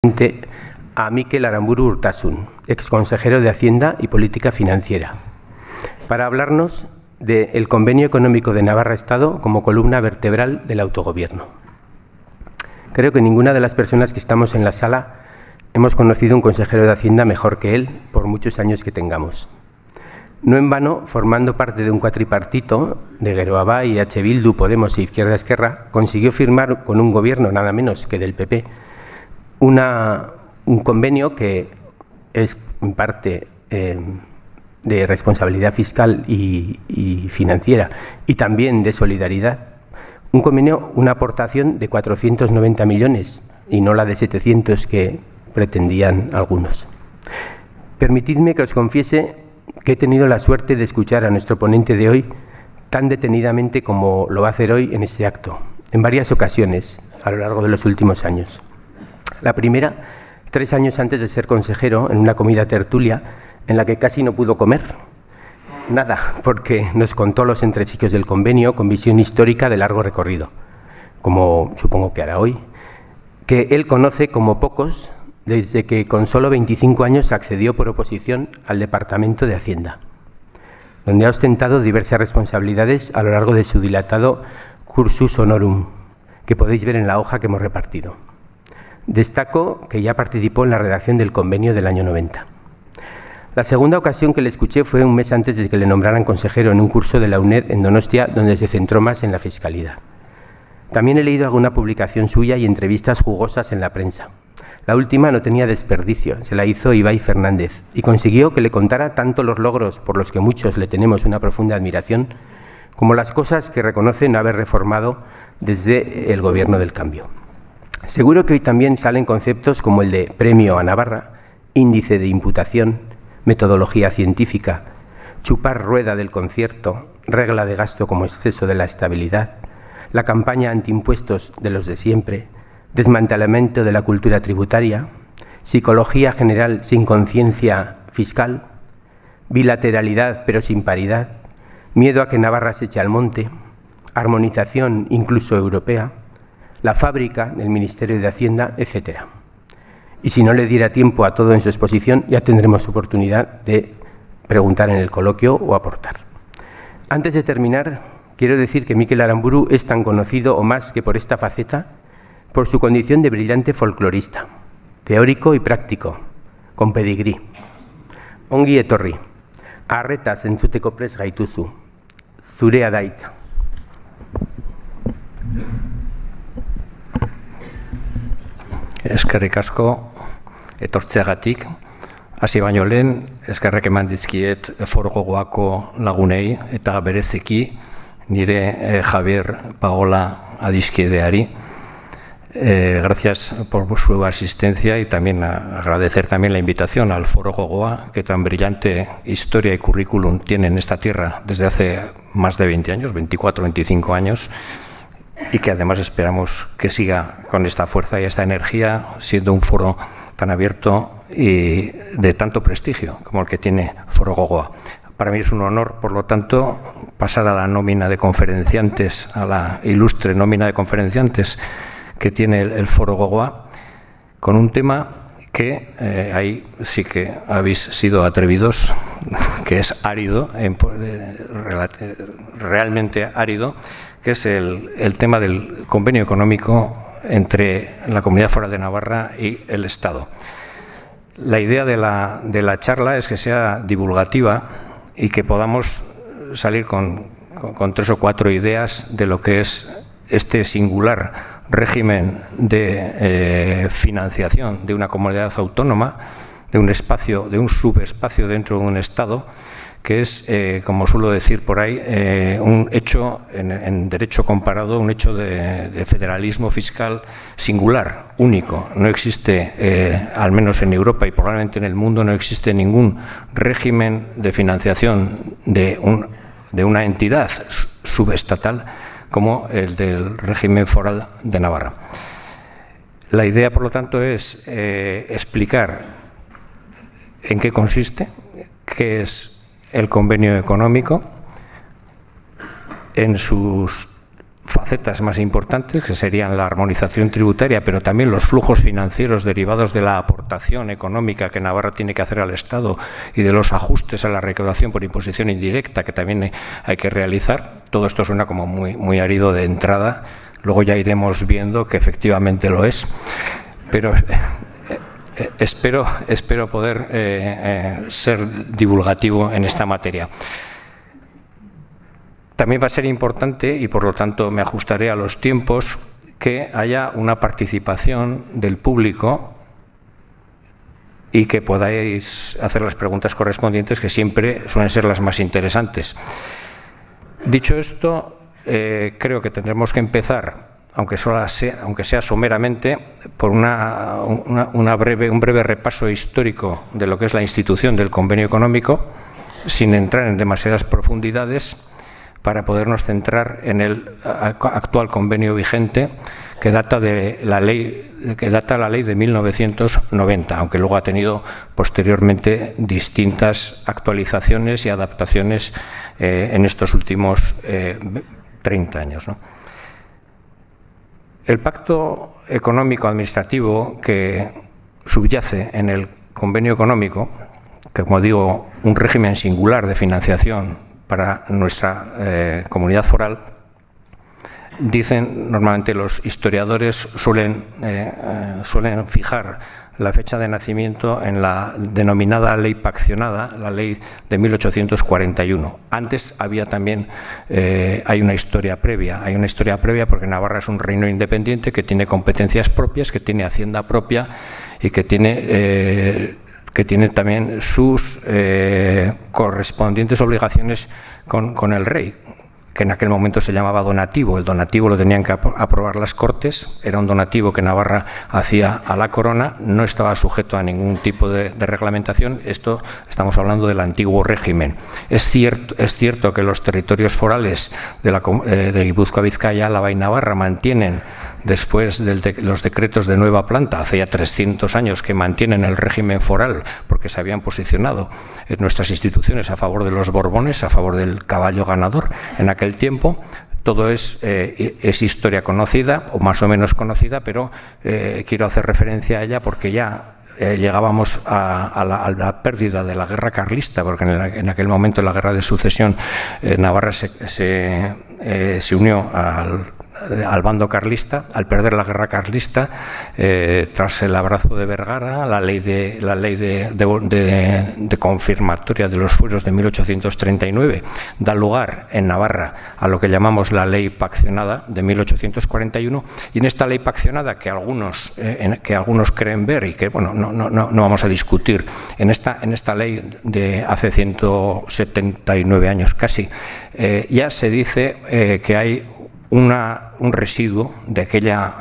A Mikel Aramburu Urtasun, exconsejero de Hacienda y Política Financiera, para hablarnos del Convenio Económico de Navarra-Estado como columna vertebral del autogobierno. Creo que ninguna de las personas que estamos en la sala hemos conocido un consejero de Hacienda mejor que él, por muchos años que tengamos. No en vano, formando parte de un cuatripartito de Geroa y H. Bildu, Podemos e Izquierda Esquerra, consiguió firmar con un gobierno nada menos que del PP un convenio que es en parte de responsabilidad fiscal y financiera y también de solidaridad. Un convenio, una aportación de 490 millones y no la de 700 que pretendían algunos. Permitidme que os confiese que he tenido la suerte de escuchar a nuestro ponente de hoy tan detenidamente como lo va a hacer hoy en este acto, en varias ocasiones a lo largo de los últimos años. La primera, 3 años antes de ser consejero, en una comida tertulia en la que casi no pudo comer. Nada, porque nos contó los entresijos del convenio con visión histórica de largo recorrido, como supongo que hará hoy, que él conoce como pocos desde que con solo 25 años accedió por oposición al Departamento de Hacienda, donde ha ostentado diversas responsabilidades a lo largo de su dilatado cursus honorum, que podéis ver en la hoja que hemos repartido. Destaco que ya participó en la redacción del convenio del año 90. La segunda ocasión que le escuché fue un mes antes de que le nombraran consejero en un curso de la UNED en Donostia, donde se centró más en la fiscalidad. También he leído alguna publicación suya y entrevistas jugosas en la prensa. La última no tenía desperdicio, se la hizo Ibai Fernández y consiguió que le contara tanto los logros por los que muchos le tenemos una profunda admiración, como las cosas que reconoce no haber reformado desde el Gobierno del Cambio. Seguro que hoy también salen conceptos como el de premio a Navarra, índice de imputación, metodología científica, chupar rueda del concierto, regla de gasto como exceso de la estabilidad, la campaña antiimpuestos de los de siempre, desmantelamiento de la cultura tributaria, psicología general sin conciencia fiscal, bilateralidad pero sin paridad, miedo a que Navarra se eche al monte, armonización incluso europea, la fábrica del Ministerio de Hacienda, etc. Y si no le diera tiempo a todo en su exposición, ya tendremos oportunidad de preguntar en el coloquio o aportar. Antes de terminar, quiero decir que Mikel Aramburu es tan conocido o más que por esta faceta, por su condición de brillante folclorista, teórico y práctico, con pedigrí. Ongi etorri, arretaz entzuteko prest gaituzu, zurea da hitza. Eskerrik asko etortzeagatik, hasi baino lehen eskerrak eman dizkiet Foro Gogoako lagunei eta bereziki nire Javier Pagola adiskideari. Gracias por su asistencia y también agradecer también la invitación al Foro Gogoa, que tan brillante historia y currículum tiene en esta tierra desde hace más de 20 años, 24, 25 años, y que además esperamos que siga con esta fuerza y esta energía, siendo un foro tan abierto y de tanto prestigio como el que tiene Foro Gogoa. Para mí es un honor, por lo tanto, pasar a la nómina de conferenciantes, a la ilustre nómina de conferenciantes que tiene el Foro Gogoa, con un tema que ahí sí que habéis sido atrevidos, que es árido, realmente árido, que es el tema del convenio económico entre la Comunidad Foral de Navarra y el Estado. La idea de la charla es que sea divulgativa y que podamos salir con 3 o 4 ideas de lo que es este singular régimen de financiación de una comunidad autónoma, de un espacio, de un subespacio dentro de un Estado, que es, como suelo decir por ahí, un hecho en derecho comparado, un hecho de federalismo fiscal singular, único. No existe, al menos en Europa y probablemente en el mundo, no existe ningún régimen de financiación de una entidad subestatal como el del régimen foral de Navarra. La idea, por lo tanto, es explicar en qué consiste, qué es el convenio económico, en sus facetas más importantes, que serían la armonización tributaria, pero también los flujos financieros derivados de la aportación económica que Navarra tiene que hacer al Estado y de los ajustes a la recaudación por imposición indirecta que también hay que realizar. Todo esto suena como muy árido de entrada, luego ya iremos viendo que efectivamente lo es, pero espero poder ser divulgativo en esta materia. También va a ser importante, y por lo tanto me ajustaré a los tiempos, que haya una participación del público y que podáis hacer las preguntas correspondientes, que siempre suelen ser las más interesantes. Dicho esto, creo que tendremos que empezar, aunque sea someramente, por un breve repaso histórico de lo que es la institución del convenio económico, sin entrar en demasiadas profundidades, para podernos centrar en el actual convenio vigente, que data la ley de 1990, aunque luego ha tenido posteriormente distintas actualizaciones y adaptaciones en estos últimos 30 años, ¿no? El pacto económico administrativo que subyace en el convenio económico, que, como digo, un régimen singular de financiación para nuestra comunidad foral, dicen normalmente los historiadores, suelen fijar la fecha de nacimiento en la denominada ley paccionada, la ley de 1841. Antes había también, hay una historia previa porque Navarra es un reino independiente que tiene competencias propias, que tiene hacienda propia y que tiene también sus correspondientes obligaciones con el rey, que en aquel momento se llamaba donativo. El donativo lo tenían que aprobar las Cortes, era un donativo que Navarra hacía a la corona, no estaba sujeto a ningún tipo de reglamentación. Esto estamos hablando del antiguo régimen. Es cierto que los territorios forales de Guipúzcoa, Vizcaya, Álava y Navarra mantienen, después de los decretos de nueva planta, hace ya 300 años que mantienen el régimen foral, porque se habían posicionado en nuestras instituciones a favor de los Borbones, a favor del caballo ganador en aquel tiempo. Todo es historia conocida, o más o menos conocida, pero quiero hacer referencia a ella porque ya llegábamos a la pérdida de la guerra carlista, porque en aquel momento, en la guerra de sucesión, Navarra se unió al bando carlista. Al perder la guerra carlista, tras el abrazo de Vergara, la ley de confirmatoria de los fueros de 1839 da lugar en Navarra a lo que llamamos la ley paccionada de 1841, y en esta ley paccionada, que algunos creen ver y que no vamos a discutir, en esta ley de hace 179 años casi, ya se dice que hay un residuo de aquella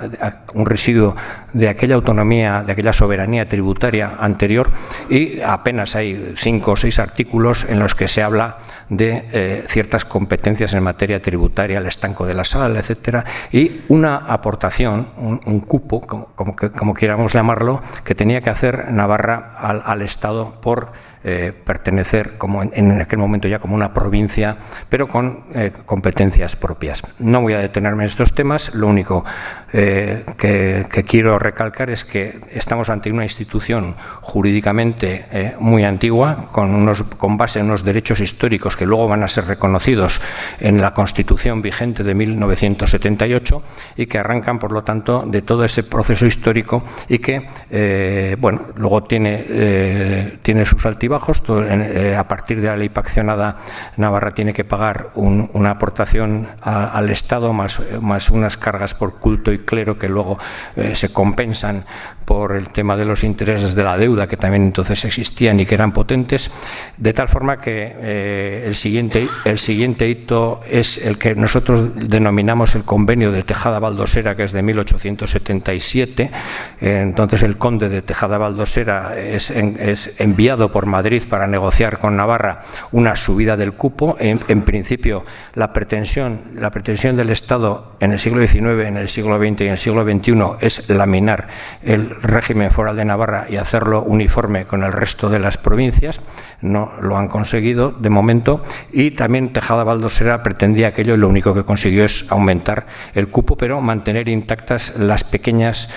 autonomía, de aquella soberanía tributaria anterior, y apenas hay 5 o 6 artículos en los que se habla de ciertas competencias en materia tributaria, el estanco de la sal, etcétera, y una aportación, un cupo, como quieramos llamarlo, que tenía que hacer Navarra al Estado por pertenecer, como en aquel momento ya como una provincia, pero con competencias propias. No voy a detenerme en estos temas. Lo único que quiero recalcar es que estamos ante una institución jurídicamente muy antigua, con base en unos derechos históricos que luego van a ser reconocidos en la Constitución vigente de 1978, y que arrancan, por lo tanto, de todo ese proceso histórico, y que luego tiene sus altibajos. A partir de la ley paccionada, Navarra tiene que pagar una aportación al Estado, más unas cargas por culto y clero que luego se compensan por el tema de los intereses de la deuda, que también entonces existían y que eran potentes, de tal forma que el siguiente hito es el que nosotros denominamos el Convenio de Tejada Valdosera, que es de 1877. Entonces el conde de Tejada Valdosera es enviado por Madrid para negociar con Navarra una subida del cupo. En principio, la pretensión del Estado en el siglo XIX, en el siglo XX y en el siglo XXI es laminar el régimen foral de Navarra y hacerlo uniforme con el resto de las provincias. No lo han conseguido de momento, y también Tejada Valdosera pretendía aquello y lo único que consiguió es aumentar el cupo, pero mantener intactas las pequeñas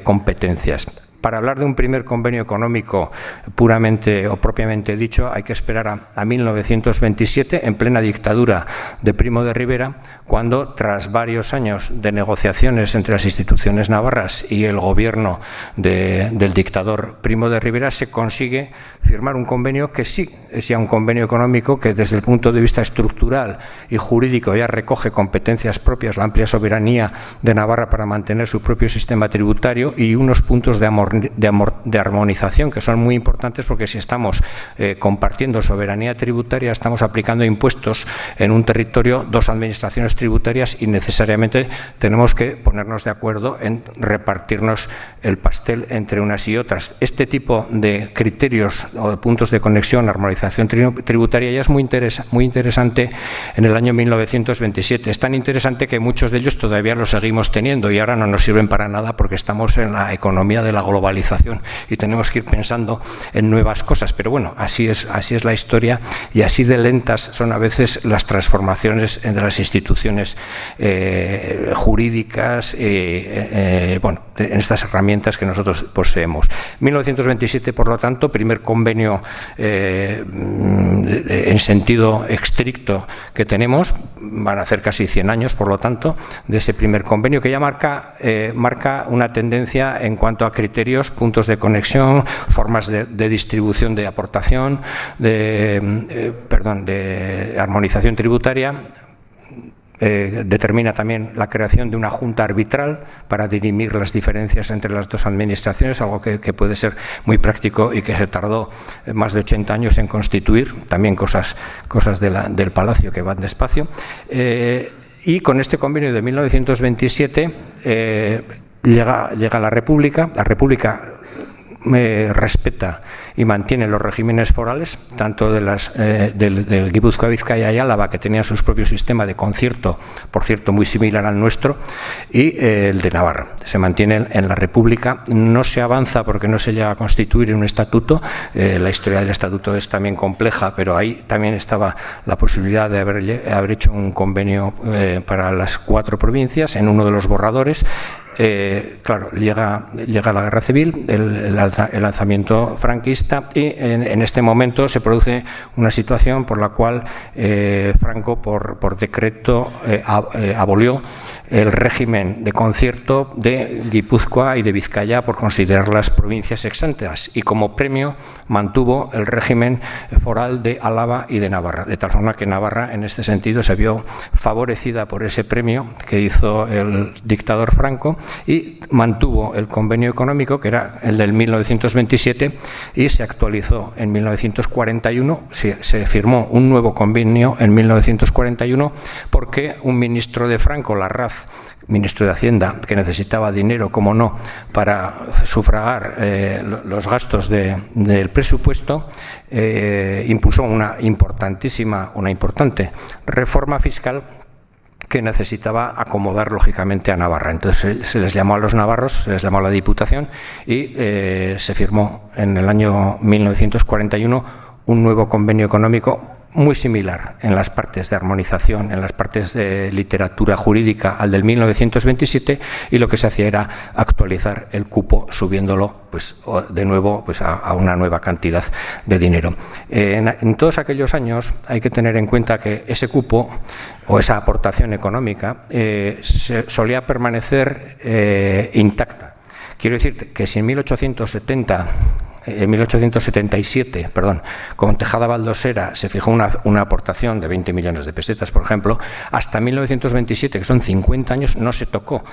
competencias. Para hablar de un primer convenio económico puramente o propiamente dicho, hay que esperar a 1927, en plena dictadura de Primo de Rivera, cuando, tras varios años de negociaciones entre las instituciones navarras y el gobierno del dictador Primo de Rivera, se consigue firmar un convenio que sí es ya un convenio económico que, desde el punto de vista estructural y jurídico, ya recoge competencias propias, la amplia soberanía de Navarra para mantener su propio sistema tributario y unos puntos de armonización que son muy importantes, porque si estamos compartiendo soberanía tributaria, estamos aplicando impuestos en un territorio, dos administraciones tributarias, y necesariamente tenemos que ponernos de acuerdo en repartirnos el pastel entre unas y otras. Este tipo de criterios o de puntos de conexión, armonización tributaria, ya es muy interesante en el año 1927. Es tan interesante que muchos de ellos todavía los seguimos teniendo y ahora no nos sirven para nada, porque estamos en la economía de la globalización y tenemos que ir pensando en nuevas cosas. Pero bueno, así es la historia, y así de lentas son a veces las transformaciones de las instituciones jurídicas, bueno, en estas herramientas que nosotros poseemos. 1927, por lo tanto, primer convenio en sentido estricto que tenemos. Van a hacer casi 100 años, por lo tanto, de ese primer convenio, que ya marca una tendencia en cuanto a criterios, puntos de conexión, formas de distribución de aportación, de armonización tributaria. Determina también la creación de una junta arbitral para dirimir las diferencias entre las dos administraciones, algo que puede ser muy práctico y que se tardó más de 80 años en constituir. También cosas del Palacio que van despacio. Y con este convenio de 1927 llega la República. La República respeta y mantiene los regímenes forales, tanto del Guipúzcoa, Vizcaya y Álava, que tenían su propio sistema de concierto, por cierto muy similar al nuestro, y el de Navarra. Se mantiene en la República. No se avanza porque no se llega a constituir en un estatuto. La historia del estatuto es también compleja, pero ahí también estaba la posibilidad de haber hecho un convenio para las 4 provincias en uno de los borradores. Claro, llega la Guerra Civil, el lanzamiento franquista, y en este momento se produce una situación por la cual Franco, por decreto, abolió el régimen de concierto de Guipúzcoa y de Vizcaya por considerarlas provincias exentas, y como premio mantuvo el régimen foral de Álava y de Navarra, de tal forma que Navarra en este sentido se vio favorecida por ese premio que hizo el dictador Franco, y mantuvo el convenio económico, que era el del 1927, y se actualizó en 1941. Se firmó un nuevo convenio en 1941 porque un ministro de Franco, Larraz, ministro de Hacienda, que necesitaba dinero, como no, para sufragar los gastos del presupuesto, impulsó una importante reforma fiscal que necesitaba acomodar lógicamente a Navarra. Entonces se les llamó a los navarros, se les llamó a la Diputación, y se firmó en el año 1941 un nuevo convenio económico muy similar en las partes de armonización, en las partes de literatura jurídica al del 1927, y lo que se hacía era actualizar el cupo, subiéndolo pues de nuevo pues a una nueva cantidad de dinero. En todos aquellos años hay que tener en cuenta que ese cupo o esa aportación económica solía permanecer intacta. Quiero decir que si en 1877, con Tejada Valdosera se fijó una aportación de 20 millones de pesetas, por ejemplo, hasta 1927, que son 50 años, no se tocó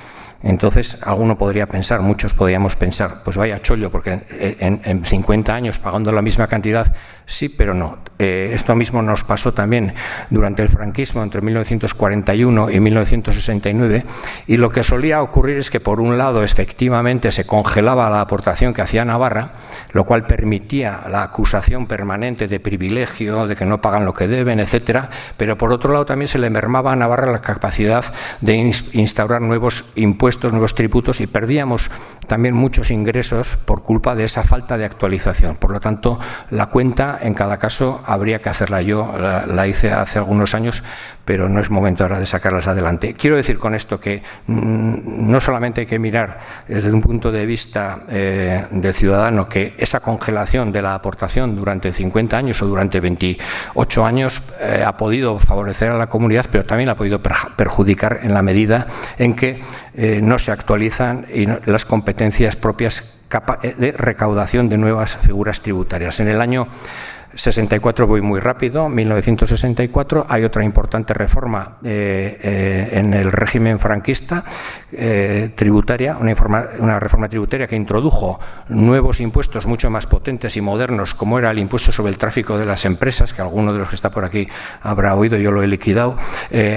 Entonces, alguno podría pensar, muchos podríamos pensar, pues vaya chollo, porque en 50 años pagando la misma cantidad, sí, pero no. Esto mismo nos pasó también durante el franquismo, entre 1941 y 1969, y lo que solía ocurrir es que, por un lado, efectivamente se congelaba la aportación que hacía Navarra, lo cual permitía la acusación permanente de privilegio, de que no pagan lo que deben, etcétera, pero por otro lado también se le mermaba a Navarra la capacidad de instaurar nuevos impuestos, nuevos tributos, y perdíamos también muchos ingresos por culpa de esa falta de actualización. Por lo tanto, la cuenta en cada caso habría que hacerla. Yo la hice hace algunos años, pero no es momento ahora de sacarlas adelante. Quiero decir con esto que no solamente hay que mirar desde un punto de vista del ciudadano que esa congelación de la aportación durante 50 años o durante 28 años ha podido favorecer a la comunidad, pero también ha podido perjudicar en la medida en que no se actualizan las competencias propias de recaudación de nuevas figuras tributarias. En el año 64 voy muy rápido, 1964 hay otra importante reforma en el régimen franquista tributaria, una reforma tributaria que introdujo nuevos impuestos mucho más potentes y modernos, como era el impuesto sobre el tráfico de las empresas, que alguno de los que está por aquí habrá oído, yo lo he liquidado.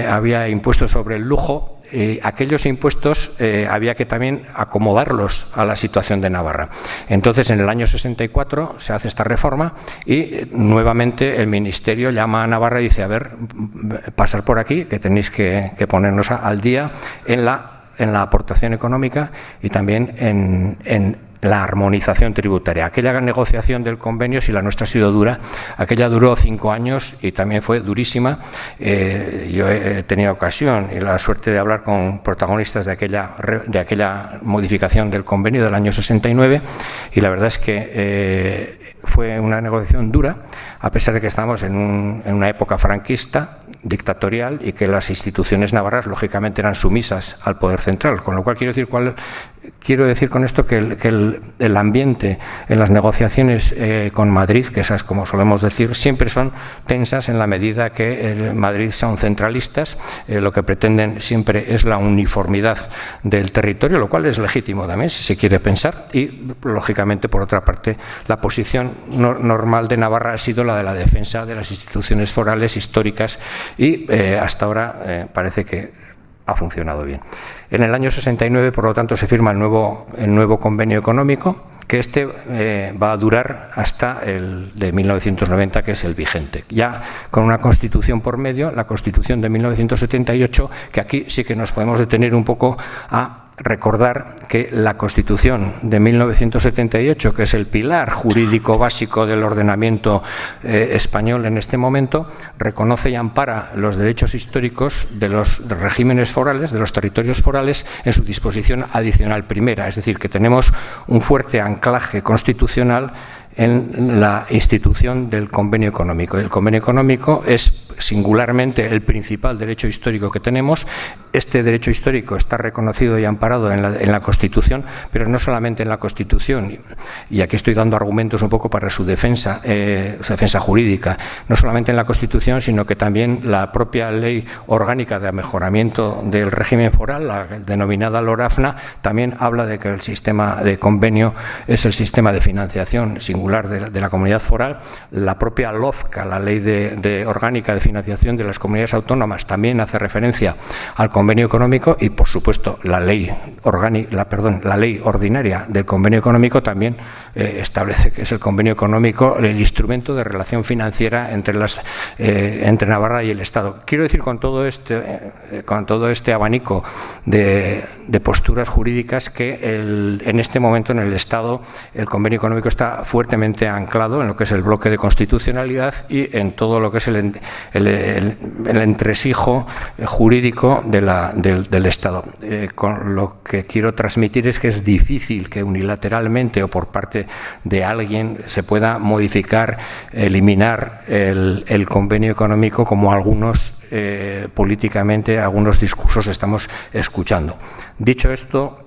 Había impuestos sobre el lujo. Aquellos impuestos había que también acomodarlos a la situación de Navarra. Entonces, en el año 64 se hace esta reforma y nuevamente el Ministerio llama a Navarra y dice: a ver, pasar por aquí, que tenéis que ponernos al día en la aportación económica y también en la armonización tributaria. Aquella negociación del convenio, si la nuestra ha sido dura, aquella duró 5 años y también fue durísima. Yo he tenido ocasión y la suerte de hablar con protagonistas de aquella modificación del convenio del año 69, y la verdad es que fue una negociación dura, a pesar de que estamos en una época franquista, dictatorial, y que las instituciones navarras lógicamente eran sumisas al poder central, con lo cual quiero decir con esto que el ambiente en las negociaciones con Madrid, que esas, como solemos decir, siempre son tensas en la medida que Madrid son centralistas, lo que pretenden siempre es la uniformidad del territorio, lo cual es legítimo también si se quiere pensar, y lógicamente, por otra parte, la posición normal de Navarra ha sido la de la defensa de las instituciones forales históricas, y hasta ahora parece que ha funcionado bien. En el año 69, por lo tanto, se firma el nuevo convenio económico, que va a durar hasta el de 1990, que es el vigente. Ya con una Constitución por medio, la Constitución de 1978, que aquí sí que nos podemos detener un poco a recordar que la Constitución de 1978, que es el pilar jurídico básico del ordenamiento español en este momento, reconoce y ampara los derechos históricos de los regímenes forales, de los territorios forales, en su disposición adicional primera. Es decir, que tenemos un fuerte anclaje constitucional en la institución del convenio económico. El convenio económico es singularmente el principal derecho histórico que tenemos. Este derecho histórico está reconocido y amparado en la Constitución, pero no solamente en la Constitución, y aquí estoy dando argumentos un poco para su defensa jurídica, no solamente en la Constitución, sino que también la propia Ley Orgánica de Mejoramiento del Régimen Foral, la denominada LORAFNA, también habla de que el sistema de convenio es el sistema de financiación singular de la comunidad foral. La propia LOFCA, la Ley Orgánica de Financiación de las Comunidades Autónomas, también hace referencia al convenio económico, y por supuesto la ley ordinaria del convenio económico también establece que es el convenio económico el instrumento de relación financiera entre Navarra y el Estado. Quiero decir con todo este abanico de posturas jurídicas que en este momento en el Estado el convenio económico está fuertemente anclado en lo que es el bloque de constitucionalidad y en todo lo que es el entresijo jurídico del Estado. Con lo que quiero transmitir es que es difícil que unilateralmente o por parte de alguien se pueda modificar, eliminar el convenio económico, como algunos políticamente, algunos discursos estamos escuchando. Dicho esto,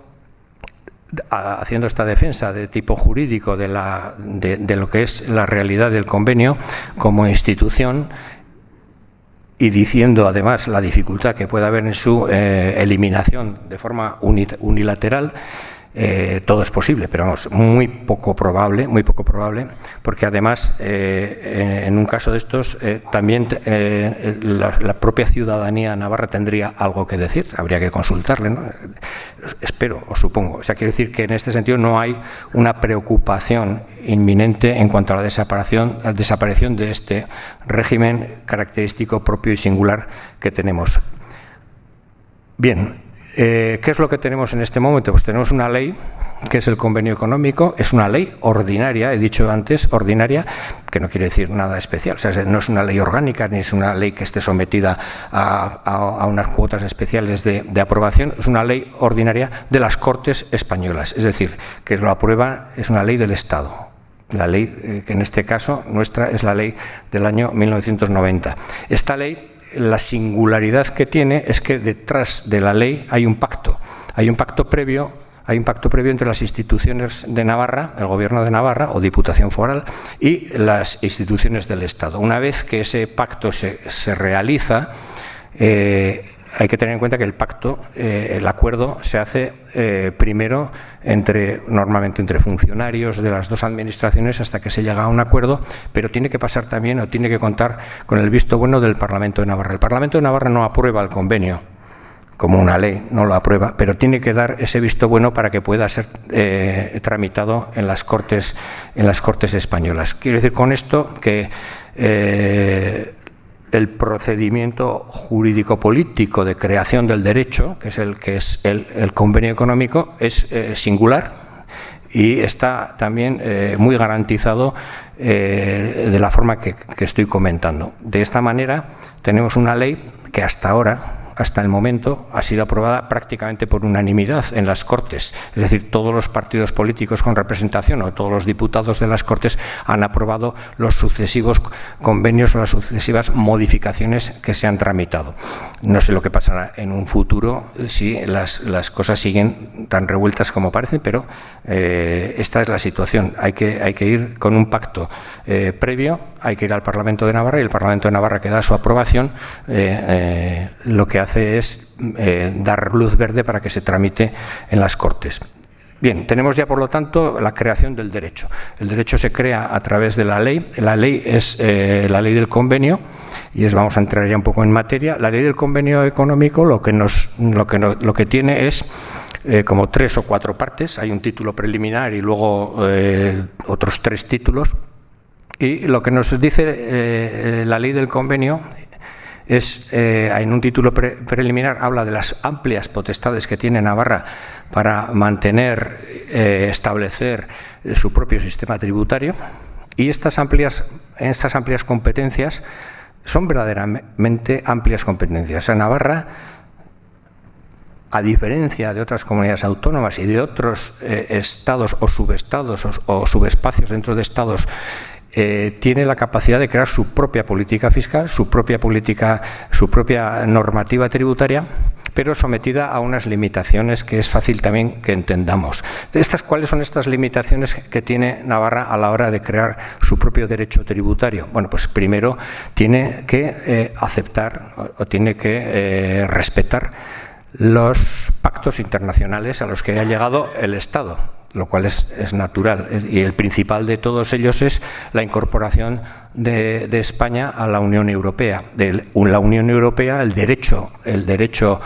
haciendo esta defensa de tipo jurídico de lo que es la realidad del convenio como institución, y diciendo además la dificultad que puede haber en su eliminación de forma unilateral, todo es posible, pero vamos, muy poco probable, porque además en un caso de estos también la propia ciudadanía navarra tendría algo que decir, habría que consultarle, ¿no? Espero o supongo. O sea, quiero decir que en este sentido no hay una preocupación inminente en cuanto a la desaparición de este régimen característico propio y singular que tenemos. Bien. ¿Qué es lo que tenemos en este momento? Pues tenemos una ley, que es el convenio económico, es una ley ordinaria, he dicho antes, ordinaria, que no quiere decir nada especial, o sea, no es una ley orgánica, ni es una ley que esté sometida a unas cuotas especiales de aprobación, es una ley ordinaria de las Cortes Españolas, es decir, que lo aprueba, es una ley del Estado. La ley, que en este caso nuestra, es la ley del año 1990. Esta ley, la singularidad que tiene es que detrás de la ley hay un pacto previo entre las instituciones de Navarra, el Gobierno de Navarra o Diputación Foral y las instituciones del Estado. Una vez que ese pacto se realiza, hay que tener en cuenta que el pacto, el acuerdo, se hace primero normalmente entre funcionarios de las dos administraciones hasta que se llega a un acuerdo, pero tiene que pasar también o tiene que contar con el visto bueno del Parlamento de Navarra. El Parlamento de Navarra no aprueba el convenio como una ley, no lo aprueba, pero tiene que dar ese visto bueno para que pueda ser tramitado en las Cortes españolas. Quiero decir con esto que el procedimiento jurídico-político de creación del derecho, que es el convenio económico, es singular y está también muy garantizado de la forma que estoy comentando. De esta manera tenemos una ley que hasta el momento, ha sido aprobada prácticamente por unanimidad en las Cortes. Es decir, todos los partidos políticos con representación o todos los diputados de las Cortes han aprobado los sucesivos convenios o las sucesivas modificaciones que se han tramitado. No sé lo que pasará en un futuro si las cosas siguen tan revueltas como parecen, pero esta es la situación. Hay que ir con un pacto previo, hay que ir al Parlamento de Navarra y el Parlamento de Navarra, que da su aprobación, lo que hace es dar luz verde para que se tramite en las Cortes. Bien, tenemos ya, por lo tanto, la creación del derecho. El derecho se crea a través de la ley. La ley es la ley del convenio, y vamos a entrar ya un poco en materia. La ley del convenio económico lo que tiene es como 3 o 4 partes. Hay un título preliminar y luego otros 3 títulos. Y lo que nos dice la ley del convenio es, en un título preliminar, habla de las amplias potestades que tiene Navarra para mantener, establecer su propio sistema tributario, y estas amplias competencias son verdaderamente amplias competencias. O sea, Navarra, a diferencia de otras comunidades autónomas y de otros estados o subestados o subespacios dentro de estados, tiene la capacidad de crear su propia política fiscal, su propia normativa tributaria, pero sometida a unas limitaciones que es fácil también que entendamos. ¿Cuáles son estas limitaciones que tiene Navarra a la hora de crear su propio derecho tributario? Bueno, pues primero tiene que aceptar o tiene que respetar los pactos internacionales a los que ha llegado el Estado, lo cual es natural, y el principal de todos ellos es la incorporación de España a la Unión Europea. La Unión Europea, el derecho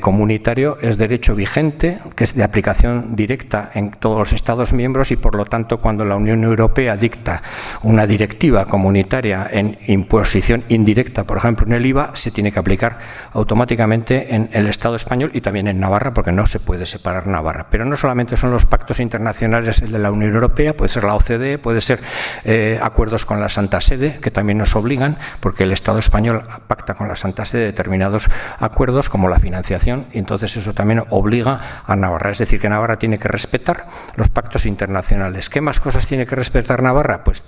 comunitario es derecho vigente, que es de aplicación directa en todos los Estados miembros, y por lo tanto, cuando la Unión Europea dicta una directiva comunitaria en imposición indirecta, por ejemplo en el IVA, se tiene que aplicar automáticamente en el Estado español y también en Navarra, porque no se puede separar Navarra. Pero no solamente son los pactos internacionales de la Unión Europea, puede ser la OCDE, puede ser acuerdos con la Santa Sede, que también nos obligan, porque el Estado español pacta con la Santa Sede determinados acuerdos, como la financiación, y entonces eso también obliga a Navarra. Es decir, que Navarra tiene que respetar los pactos internacionales. ¿Qué más cosas tiene que respetar Navarra? Pues,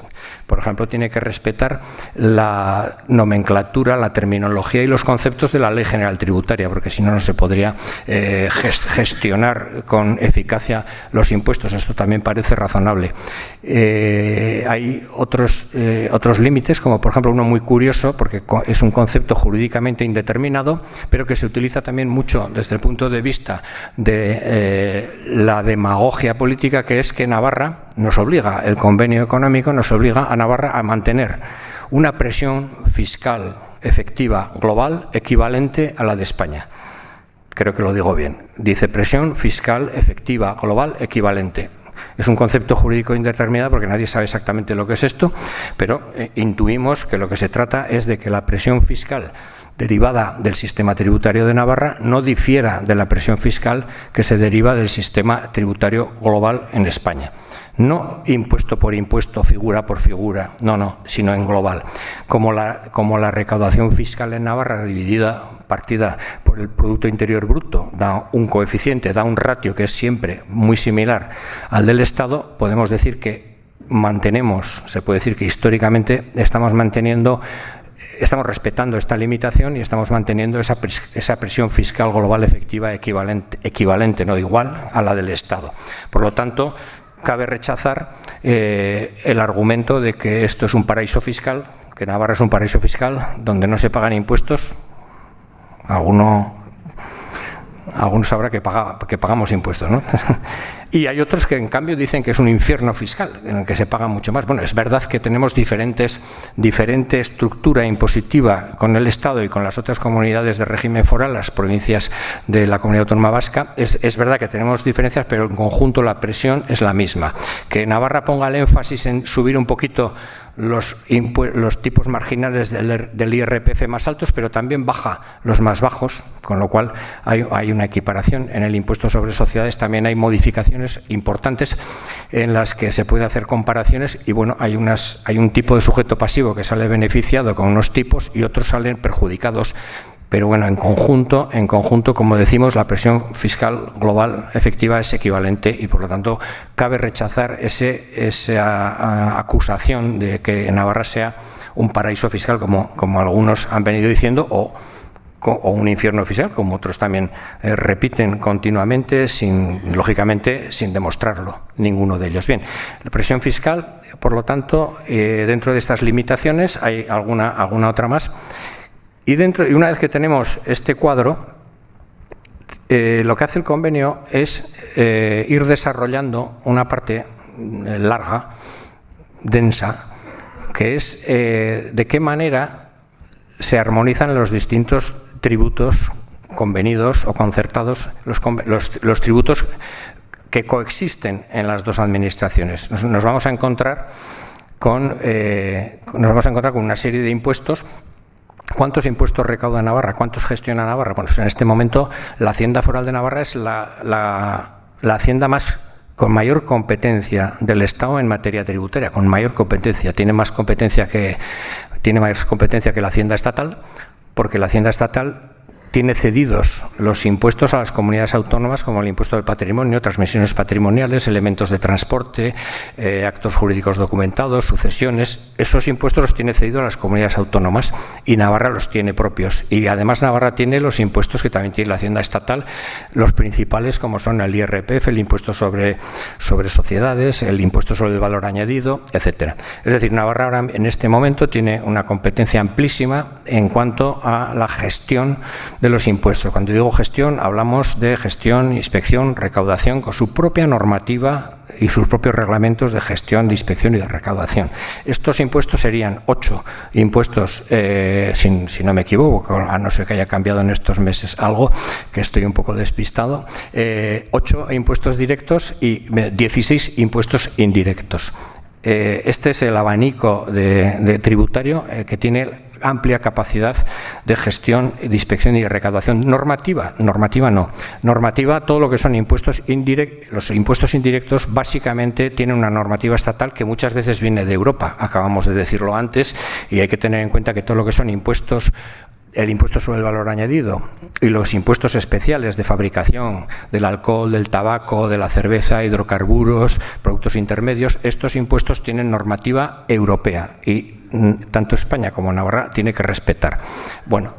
por ejemplo, tiene que respetar la nomenclatura, la terminología y los conceptos de la Ley General Tributaria, porque si no, no se podría gestionar con eficacia los impuestos. Esto también parece razonable. Hay otros límites, como por ejemplo uno muy curioso, porque es un concepto jurídicamente indeterminado, pero que se utiliza también mucho desde el punto de vista de la demagogia política, que es que Navarra nos obliga, el convenio económico nos obliga a Navarra a mantener una presión fiscal efectiva global equivalente a la de España. Creo que lo digo bien. Dice presión fiscal efectiva global equivalente. Es un concepto jurídico indeterminado porque nadie sabe exactamente lo que es esto, pero intuimos que lo que se trata es de que la presión fiscal derivada del sistema tributario de Navarra no difiera de la presión fiscal que se deriva del sistema tributario global en España. No impuesto por impuesto, figura por figura, no, sino en global. Como la recaudación fiscal en Navarra, partida por el Producto Interior Bruto, da un coeficiente, da un ratio que es siempre muy similar al del Estado, podemos decir que se puede decir que históricamente estamos respetando esta limitación y estamos manteniendo esa presión fiscal global efectiva equivalente, no igual, a la del Estado. Por lo tanto, cabe rechazar el argumento de que esto es un paraíso fiscal, que Navarra es un paraíso fiscal donde no se pagan impuestos. Alguno sabrá que pagamos impuestos, ¿no? Y hay otros que en cambio dicen que es un infierno fiscal, en el que se paga mucho más. Bueno, es verdad que tenemos diferente estructura impositiva con el Estado y con las otras comunidades de régimen foral, las provincias de la Comunidad Autónoma Vasca. Es verdad que tenemos diferencias, pero en conjunto la presión es la misma. Que Navarra ponga el énfasis en subir un poquito los tipos marginales del IRPF más altos, pero también baja los más bajos, con lo cual hay una equiparación. En el impuesto sobre sociedades también hay modificaciones importantes en las que se puede hacer comparaciones y bueno, hay un tipo de sujeto pasivo que sale beneficiado con unos tipos y otros salen perjudicados. Pero bueno, en conjunto, como decimos, la presión fiscal global efectiva es equivalente y por lo tanto cabe rechazar esa acusación de que Navarra sea un paraíso fiscal, como algunos han venido diciendo, o un infierno fiscal, como otros también repiten continuamente, lógicamente sin demostrarlo, ninguno de ellos. Bien, la presión fiscal, por lo tanto, dentro de estas limitaciones hay alguna otra más. Y una vez que tenemos este cuadro, lo que hace el convenio es ir desarrollando una parte larga, densa, que es de qué manera se armonizan los distintos tributos convenidos o concertados, los tributos que coexisten en las dos administraciones. Nos vamos a encontrar con una serie de impuestos. ¿Cuántos impuestos recauda Navarra? ¿Cuántos gestiona Navarra? Bueno, en este momento la Hacienda Foral de Navarra es la hacienda con mayor competencia del Estado en materia tributaria, con mayor competencia. Tiene más competencia que la Hacienda Estatal, porque la Hacienda Estatal tiene cedidos los impuestos a las comunidades autónomas, como el impuesto del patrimonio, transmisiones patrimoniales, elementos de transporte, actos jurídicos documentados, sucesiones. Esos impuestos los tiene cedidos a las comunidades autónomas y Navarra los tiene propios. Y además Navarra tiene los impuestos que también tiene la Hacienda Estatal, los principales como son el IRPF, el impuesto sobre sociedades, el impuesto sobre el valor añadido, etcétera. Es decir, Navarra ahora en este momento tiene una competencia amplísima en cuanto a la gestión de los impuestos. Cuando digo gestión, hablamos de gestión, inspección, recaudación, con su propia normativa y sus propios reglamentos de gestión, de inspección y de recaudación. Estos impuestos serían 8 impuestos, si no me equivoco, a no ser que haya cambiado en estos meses algo, que estoy un poco despistado, 8 impuestos directos y 16 impuestos indirectos. Este es el abanico de tributario que tiene amplia capacidad de gestión, de inspección y de recaudación. Normativa no. Normativa, todo lo que son impuestos indirectos. Los impuestos indirectos básicamente tienen una normativa estatal que muchas veces viene de Europa, acabamos de decirlo antes, y hay que tener en cuenta que todo lo que son impuestos el impuesto sobre el valor añadido y los impuestos especiales de fabricación del alcohol, del tabaco, de la cerveza, hidrocarburos, productos intermedios, estos impuestos tienen normativa europea y tanto España como Navarra tiene que respetar. Bueno,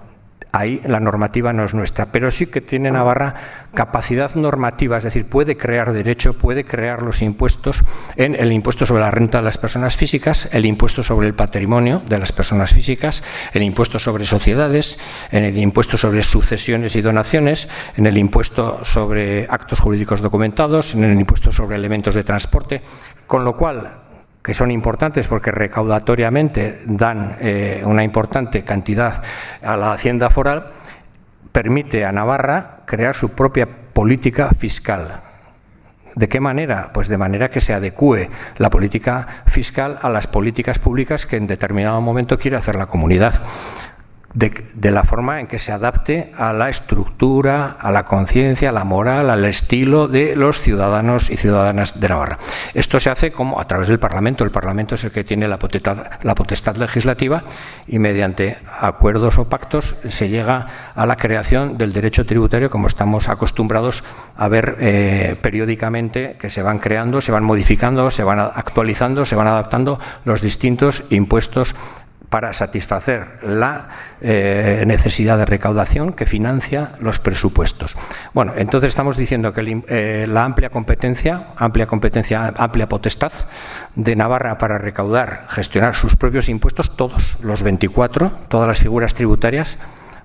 ahí la normativa no es nuestra, pero sí que tiene Navarra capacidad normativa, es decir, puede crear derecho, puede crear los impuestos en el impuesto sobre la renta de las personas físicas, el impuesto sobre el patrimonio de las personas físicas, el impuesto sobre sociedades, en el impuesto sobre sucesiones y donaciones, en el impuesto sobre actos jurídicos documentados, en el impuesto sobre elementos de transporte, con lo cual, que son importantes porque recaudatoriamente dan una importante cantidad a la hacienda foral, permite a Navarra crear su propia política fiscal. ¿De qué manera? Pues de manera que se adecúe la política fiscal a las políticas públicas que en determinado momento quiere hacer la comunidad. De la forma en que se adapte a la estructura, a la conciencia, a la moral, al estilo de los ciudadanos y ciudadanas de Navarra. Esto se hace como a través del Parlamento. El Parlamento es el que tiene la potestad legislativa y mediante acuerdos o pactos se llega a la creación del derecho tributario, como estamos acostumbrados a ver periódicamente, que se van creando, se van modificando, se van actualizando, se van adaptando los distintos impuestos para satisfacer la necesidad de recaudación que financia los presupuestos. Bueno, entonces estamos diciendo que la amplia potestad de Navarra para recaudar, gestionar sus propios impuestos, todos los 24, todas las figuras tributarias,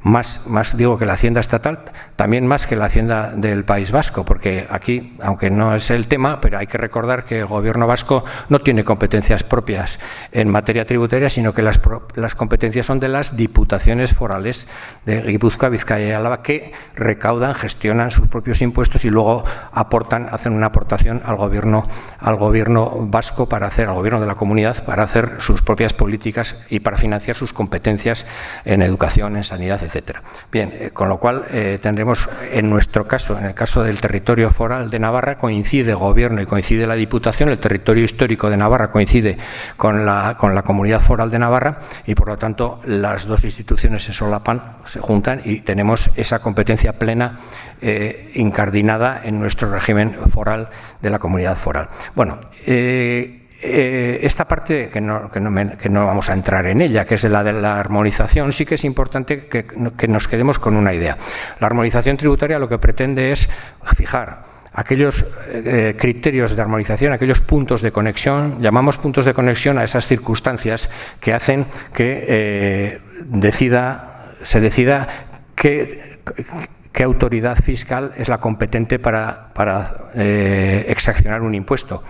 más digo que la Hacienda estatal, también más que la Hacienda del País Vasco, porque aquí, aunque no es el tema, pero hay que recordar que el Gobierno vasco no tiene competencias propias en materia tributaria, sino que las competencias son de las diputaciones forales de Guipúzcoa, Vizcaya y Álava, que recaudan, gestionan sus propios impuestos y luego hacen una aportación al Gobierno vasco al Gobierno de la comunidad para hacer sus propias políticas y para financiar sus competencias en educación, en sanidad, etc. Bien, con lo cual tendremos en nuestro caso, en el caso del territorio foral de Navarra, coincide Gobierno y coincide la Diputación, el territorio histórico de Navarra coincide con la Comunidad Foral de Navarra y por lo tanto las dos instituciones se solapan, se juntan y tenemos esa competencia plena incardinada en nuestro régimen foral de la Comunidad Foral. Bueno, esta parte que no vamos a entrar en ella, que es la de la armonización, sí que es importante que nos quedemos con una idea. La armonización tributaria lo que pretende es fijar aquellos criterios de armonización, aquellos puntos de conexión, llamamos puntos de conexión a esas circunstancias que hacen que se decida qué autoridad fiscal es la competente para exaccionar un impuesto.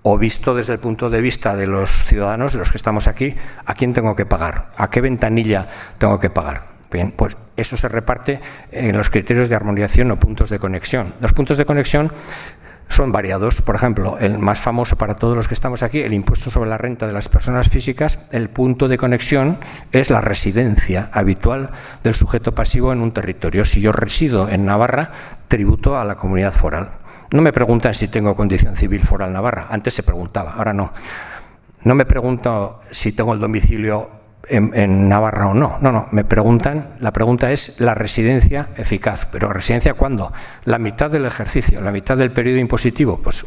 O visto desde el punto de vista de los ciudadanos, de los que estamos aquí, ¿a quién tengo que pagar? ¿A qué ventanilla tengo que pagar? Bien, pues eso se reparte en los criterios de armonización o puntos de conexión. Los puntos de conexión son variados. Por ejemplo, el más famoso para todos los que estamos aquí, el impuesto sobre la renta de las personas físicas, el punto de conexión es la residencia habitual del sujeto pasivo en un territorio. Si yo resido en Navarra, tributo a la comunidad foral. No me preguntan si tengo condición civil foral Navarra, antes se preguntaba, ahora no. No me pregunto si tengo el domicilio en Navarra o no. No, me preguntan, la pregunta es la residencia eficaz. ¿Pero residencia cuándo? La mitad del ejercicio, la mitad del periodo impositivo. Pues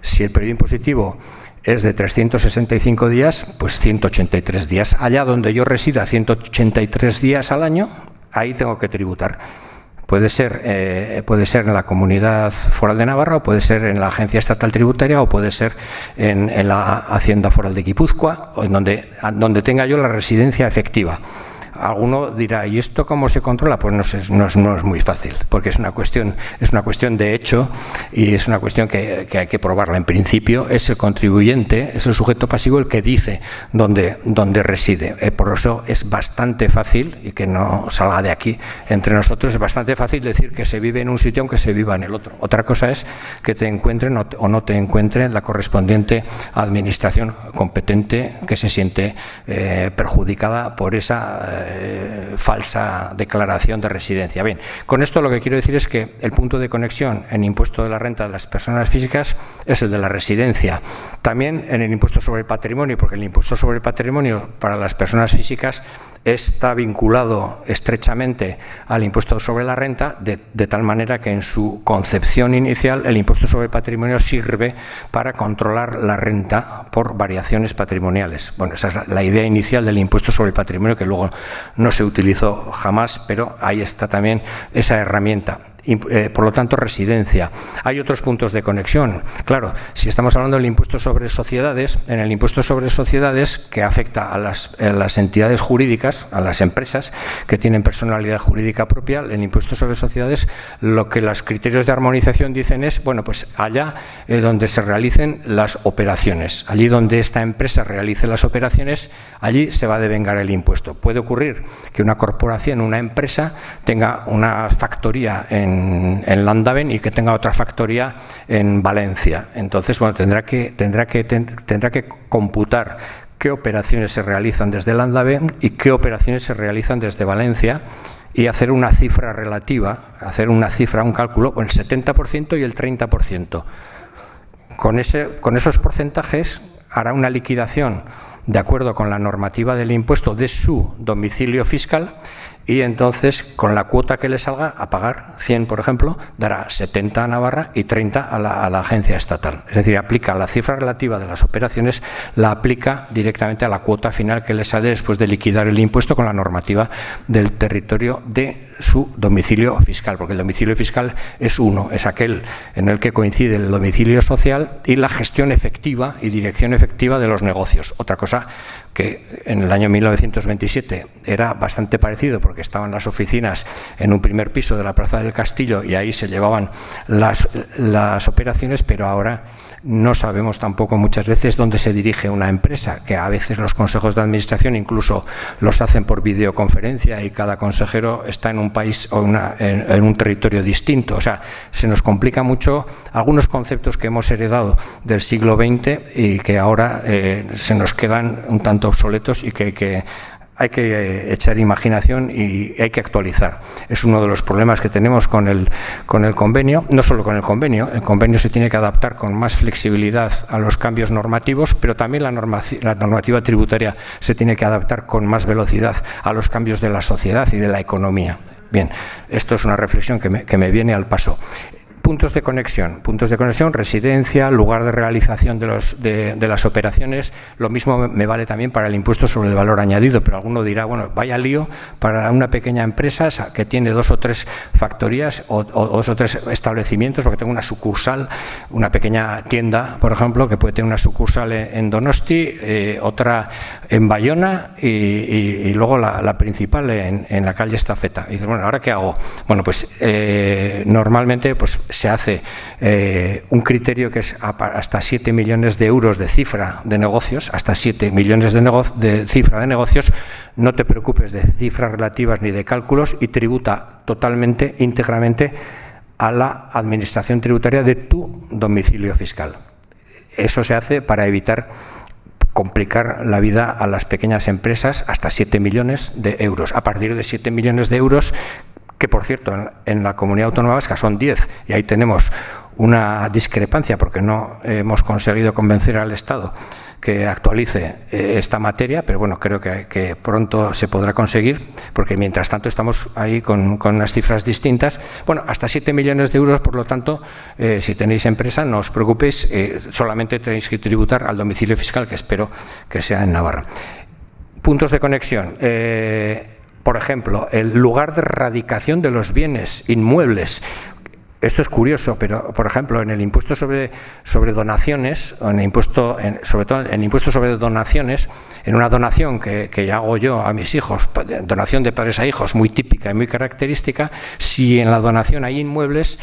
si el periodo impositivo es de 365 días, pues 183 días. Allá donde yo resida 183 días al año, ahí tengo que tributar. Puede ser en la Comunidad Foral de Navarra, o puede ser en la Agencia Estatal Tributaria, o puede ser en la Hacienda Foral de Guipúzcoa, o en donde tenga yo la residencia efectiva. Alguno dirá, ¿y esto cómo se controla? Pues no es muy fácil, porque es una cuestión de hecho y es una cuestión que hay que probarla. En principio es el contribuyente, es el sujeto pasivo el que dice dónde reside. Por eso es bastante fácil, y que no salga de aquí entre nosotros, es bastante fácil decir que se vive en un sitio aunque se viva en el otro. Otra cosa es que te encuentren o no te encuentren la correspondiente administración competente que se siente perjudicada por esa falsa declaración de residencia. Bien, con esto lo que quiero decir es que el punto de conexión en impuesto de la renta de las personas físicas es el de la residencia También en el impuesto sobre el patrimonio, porque el impuesto sobre el patrimonio para las personas físicas está vinculado estrechamente al impuesto sobre la renta, de tal manera que en su concepción inicial el impuesto sobre el patrimonio sirve para controlar la renta por variaciones patrimoniales. Bueno, esa es la idea inicial del impuesto sobre el patrimonio, que luego no se utilizó jamás, pero ahí está también esa herramienta. Por lo tanto, residencia. Hay otros puntos de conexión. Claro, si estamos hablando del impuesto sobre sociedades, en el impuesto sobre sociedades, que afecta a las entidades jurídicas, a las empresas que tienen personalidad jurídica propia, el impuesto sobre sociedades, lo que los criterios de armonización dicen es, bueno, pues allá donde se realicen las operaciones, allí donde esta empresa realice las operaciones, allí se va a devengar el impuesto. Puede ocurrir que una corporación, una empresa, tenga una factoría en Landaven y que tenga otra factoría en Valencia. Entonces, bueno, tendrá que computar qué operaciones se realizan desde Landaven y qué operaciones se realizan desde Valencia y hacer una cifra relativa, un cálculo con el 70% y el 30%. Con esos porcentajes hará una liquidación de acuerdo con la normativa del impuesto de su domicilio fiscal, y entonces con la cuota que le salga a pagar, 100 por ejemplo, dará 70 a Navarra y 30 a la agencia estatal. Es decir, aplica la cifra relativa de las operaciones, la aplica directamente a la cuota final que le sale después de liquidar el impuesto con la normativa del territorio de su domicilio fiscal, porque el domicilio fiscal es uno, es aquel en el que coincide el domicilio social y la gestión efectiva y dirección efectiva de los negocios. Otra cosa que en el año 1927 era bastante parecido, porque estaban las oficinas en un primer piso de la Plaza del Castillo y ahí se llevaban las operaciones, pero ahora no sabemos tampoco muchas veces dónde se dirige una empresa, que a veces los consejos de administración incluso los hacen por videoconferencia y cada consejero está en un país o en un territorio distinto. O sea, se nos complica mucho algunos conceptos que hemos heredado del siglo XX y que ahora se nos quedan un tanto obsoletos y que hay que echar imaginación y hay que actualizar. Es uno de los problemas que tenemos con el convenio, no solo con el convenio se tiene que adaptar con más flexibilidad a los cambios normativos, pero también la normativa tributaria se tiene que adaptar con más velocidad a los cambios de la sociedad y de la economía. Bien, esto es una reflexión que me viene al paso. Puntos de conexión, residencia, lugar de realización de las operaciones. Lo mismo me vale también para el impuesto sobre el valor añadido, pero alguno dirá, bueno, vaya lío para una pequeña empresa que tiene 2 o 3 factorías o 2 o 3 establecimientos, porque tengo una sucursal, una pequeña tienda, por ejemplo, que puede tener una sucursal en Donosti, otra en Bayona y luego la principal en la calle Estafeta. Y dices, bueno, ¿ahora qué hago? Bueno, pues normalmente pues se hace un criterio que es hasta 7 millones de euros de cifra de negocios, hasta 7 millones de cifra de negocios. No te preocupes de cifras relativas ni de cálculos y tributa totalmente, íntegramente a la administración tributaria de tu domicilio fiscal. Eso se hace para evitar complicar la vida a las pequeñas empresas hasta 7 millones de euros. A partir de 7 millones de euros, que por cierto en la Comunidad Autónoma Vasca son 10, y ahí tenemos una discrepancia porque no hemos conseguido convencer al Estado que actualice esta materia, pero bueno, creo que pronto se podrá conseguir, porque mientras tanto estamos ahí con unas cifras distintas. Bueno, hasta 7 millones de euros, por lo tanto, si tenéis empresa, no os preocupéis, solamente tenéis que tributar al domicilio fiscal, que espero que sea en Navarra. Puntos de conexión. Por ejemplo, el lugar de radicación de los bienes inmuebles. Esto es curioso, pero, por ejemplo, en el impuesto sobre donaciones, o sobre todo en el impuesto sobre donaciones, en una donación que hago yo a mis hijos, donación de padres a hijos, muy típica y muy característica, si en la donación hay inmuebles,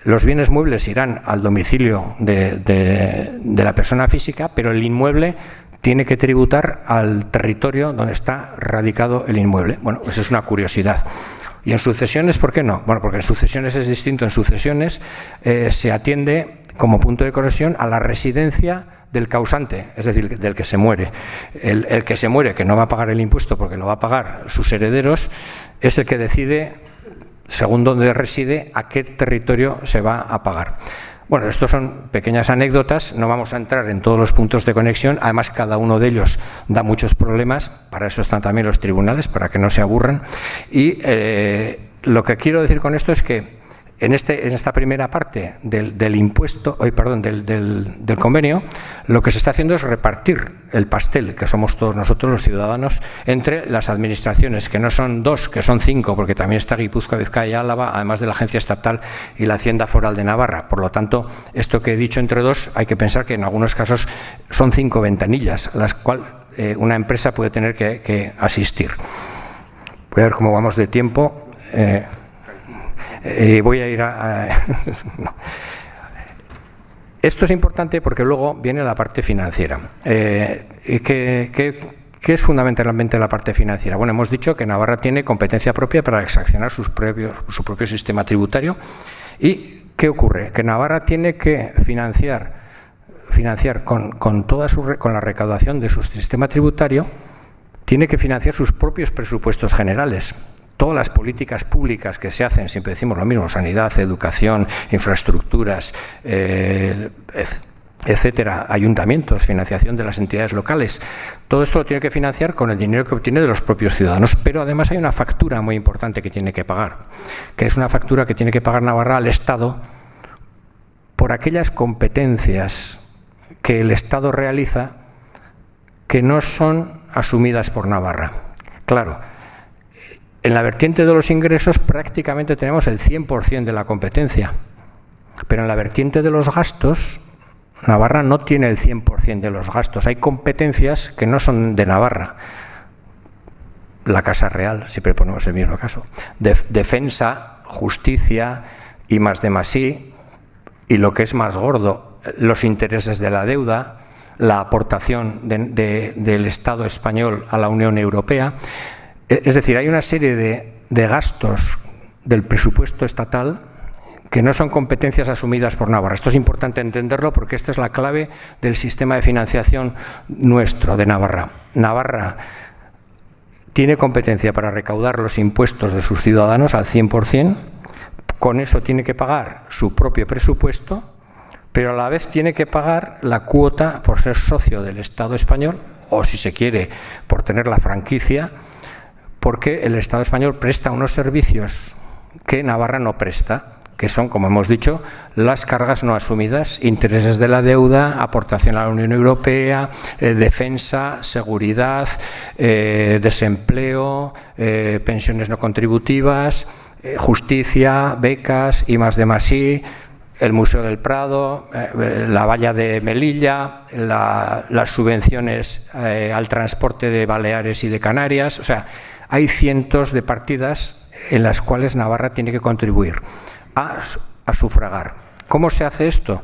los bienes muebles irán al domicilio de la persona física, pero el inmueble tiene que tributar al territorio donde está radicado el inmueble. Bueno, pues es una curiosidad. ¿Y en sucesiones por qué no? Bueno, porque en sucesiones es distinto. En sucesiones se atiende como punto de conexión a la residencia del causante, es decir, del que se muere. El que se muere, que no va a pagar el impuesto porque lo va a pagar sus herederos, es el que decide, según dónde reside, a qué territorio se va a pagar. Bueno, estos son pequeñas anécdotas, no vamos a entrar en todos los puntos de conexión, además cada uno de ellos da muchos problemas, para eso están también los tribunales, para que no se aburran. Y lo que quiero decir con esto es que en esta primera parte del impuesto, del convenio, lo que se está haciendo es repartir el pastel, que somos todos nosotros los ciudadanos, entre las administraciones, que no son 2, que son 5, porque también está Guipúzcoa, Vizcaya y Álava, además de la Agencia Estatal y la Hacienda Foral de Navarra. Por lo tanto, esto que he dicho entre 2, hay que pensar que en algunos casos son 5 ventanillas, a las cuales una empresa puede tener que asistir. Voy a ver cómo vamos de tiempo. Voy a ir no. Esto es importante porque luego viene la parte financiera. ¿Qué es fundamentalmente la parte financiera? Bueno, hemos dicho que Navarra tiene competencia propia para exaccionar su propio sistema tributario. ¿Y qué ocurre? Que Navarra tiene que financiar con la recaudación de su sistema tributario, tiene que financiar sus propios presupuestos generales. Todas las políticas públicas que se hacen, siempre decimos lo mismo, sanidad, educación, infraestructuras, etcétera, ayuntamientos, financiación de las entidades locales, todo esto lo tiene que financiar con el dinero que obtiene de los propios ciudadanos, pero además hay una factura muy importante que tiene que pagar, que es una factura que tiene que pagar Navarra al Estado por aquellas competencias que el Estado realiza que no son asumidas por Navarra. Claro, en la vertiente de los ingresos prácticamente tenemos el 100% de la competencia, pero en la vertiente de los gastos, Navarra no tiene el 100% de los gastos. Hay competencias que no son de Navarra. La Casa Real, siempre ponemos el mismo caso. Defensa, justicia, I+D+I, y lo que es más gordo, los intereses de la deuda, la aportación del Estado español a la Unión Europea. Es decir, hay una serie de gastos del presupuesto estatal que no son competencias asumidas por Navarra. Esto es importante entenderlo porque esta es la clave del sistema de financiación nuestro de Navarra. Navarra tiene competencia para recaudar los impuestos de sus ciudadanos al 100%, con eso tiene que pagar su propio presupuesto, pero a la vez tiene que pagar la cuota por ser socio del Estado español, o si se quiere, por tener la franquicia, porque el Estado español presta unos servicios que Navarra no presta, que son, como hemos dicho, las cargas no asumidas, intereses de la deuda, aportación a la Unión Europea, defensa, seguridad, desempleo, pensiones no contributivas, justicia, becas, I+D+I, el Museo del Prado, la valla de Melilla, las subvenciones al transporte de Baleares y de Canarias. O sea, hay cientos de partidas en las cuales Navarra tiene que contribuir a sufragar. ¿Cómo se hace esto?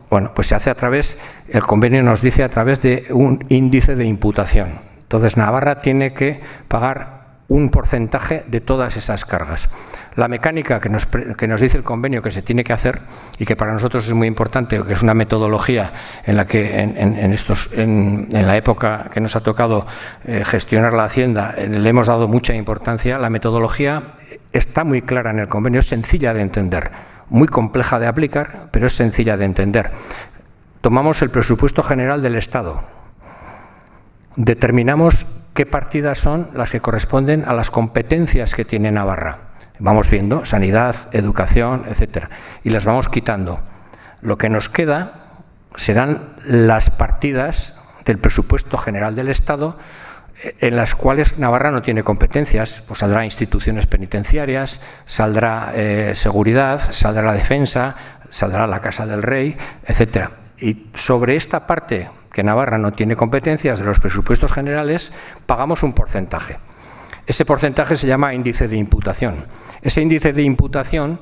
Bueno, pues se hace a través, el convenio nos dice, a través de un índice de imputación. Entonces, Navarra tiene que pagar un porcentaje de todas esas cargas. La mecánica que nos dice el convenio que se tiene que hacer, y que para nosotros es muy importante, que es una metodología en la que en la época que nos ha tocado gestionar la Hacienda le hemos dado mucha importancia. La metodología está muy clara en el convenio, es sencilla de entender, muy compleja de aplicar, pero es sencilla de entender. Tomamos el presupuesto general del Estado, determinamos qué partidas son las que corresponden a las competencias que tiene Navarra. Vamos viendo sanidad, educación, etcétera, y las vamos quitando. Lo que nos queda serán las partidas del presupuesto general del Estado en las cuales Navarra no tiene competencias. Pues saldrá instituciones penitenciarias, saldrá seguridad, saldrá la defensa, saldrá la Casa del Rey, etcétera. Y sobre esta parte que Navarra no tiene competencias de los presupuestos generales, pagamos un porcentaje. Ese porcentaje se llama índice de imputación. Ese índice de imputación,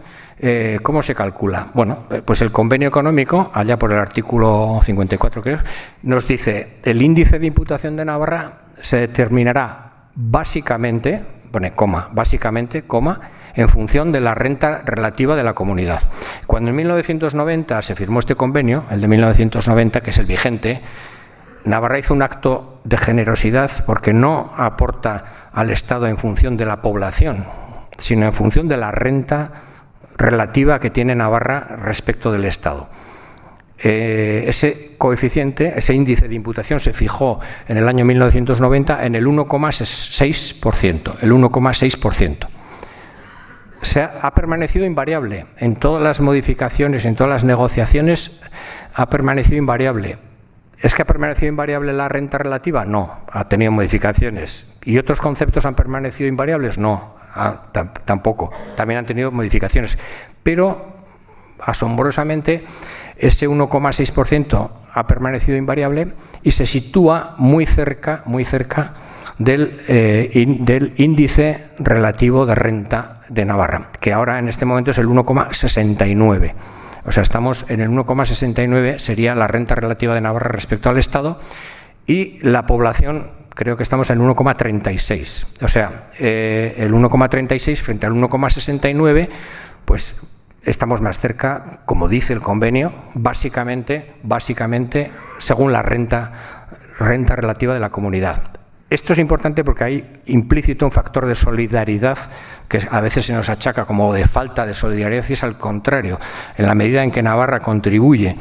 ¿cómo se calcula? Bueno, pues el convenio económico, allá por el artículo 54 creo, nos dice el índice de imputación de Navarra se determinará básicamente, pone coma, básicamente, coma, en función de la renta relativa de la comunidad. Cuando en 1990 se firmó este convenio, el de 1990, que es el vigente, Navarra hizo un acto de generosidad porque no aporta al Estado en función de la población, sino en función de la renta relativa que tiene Navarra respecto del Estado. Ese coeficiente, ese índice de imputación se fijó en el año 1990 en el 1,6%, el 1,6%. Ha permanecido invariable. En todas las modificaciones, en todas las negociaciones, ha permanecido invariable. ¿Es que ha permanecido invariable la renta relativa? No, ha tenido modificaciones. ¿Y otros conceptos han permanecido invariables? No, tampoco. También han tenido modificaciones. Pero, asombrosamente, ese 1,6% ha permanecido invariable y se sitúa muy cerca del índice relativo de renta de Navarra, que ahora en este momento es el 1,69. O sea, estamos en el 1,69, sería la renta relativa de Navarra respecto al Estado, y la población, creo que estamos en 1,36. O sea, el 1,36 frente al 1,69, pues estamos más cerca, como dice el convenio, básicamente según la renta relativa de la comunidad. Esto es importante porque hay implícito un factor de solidaridad que a veces se nos achaca como de falta de solidaridad, y es al contrario. En la medida en que Navarra contribuye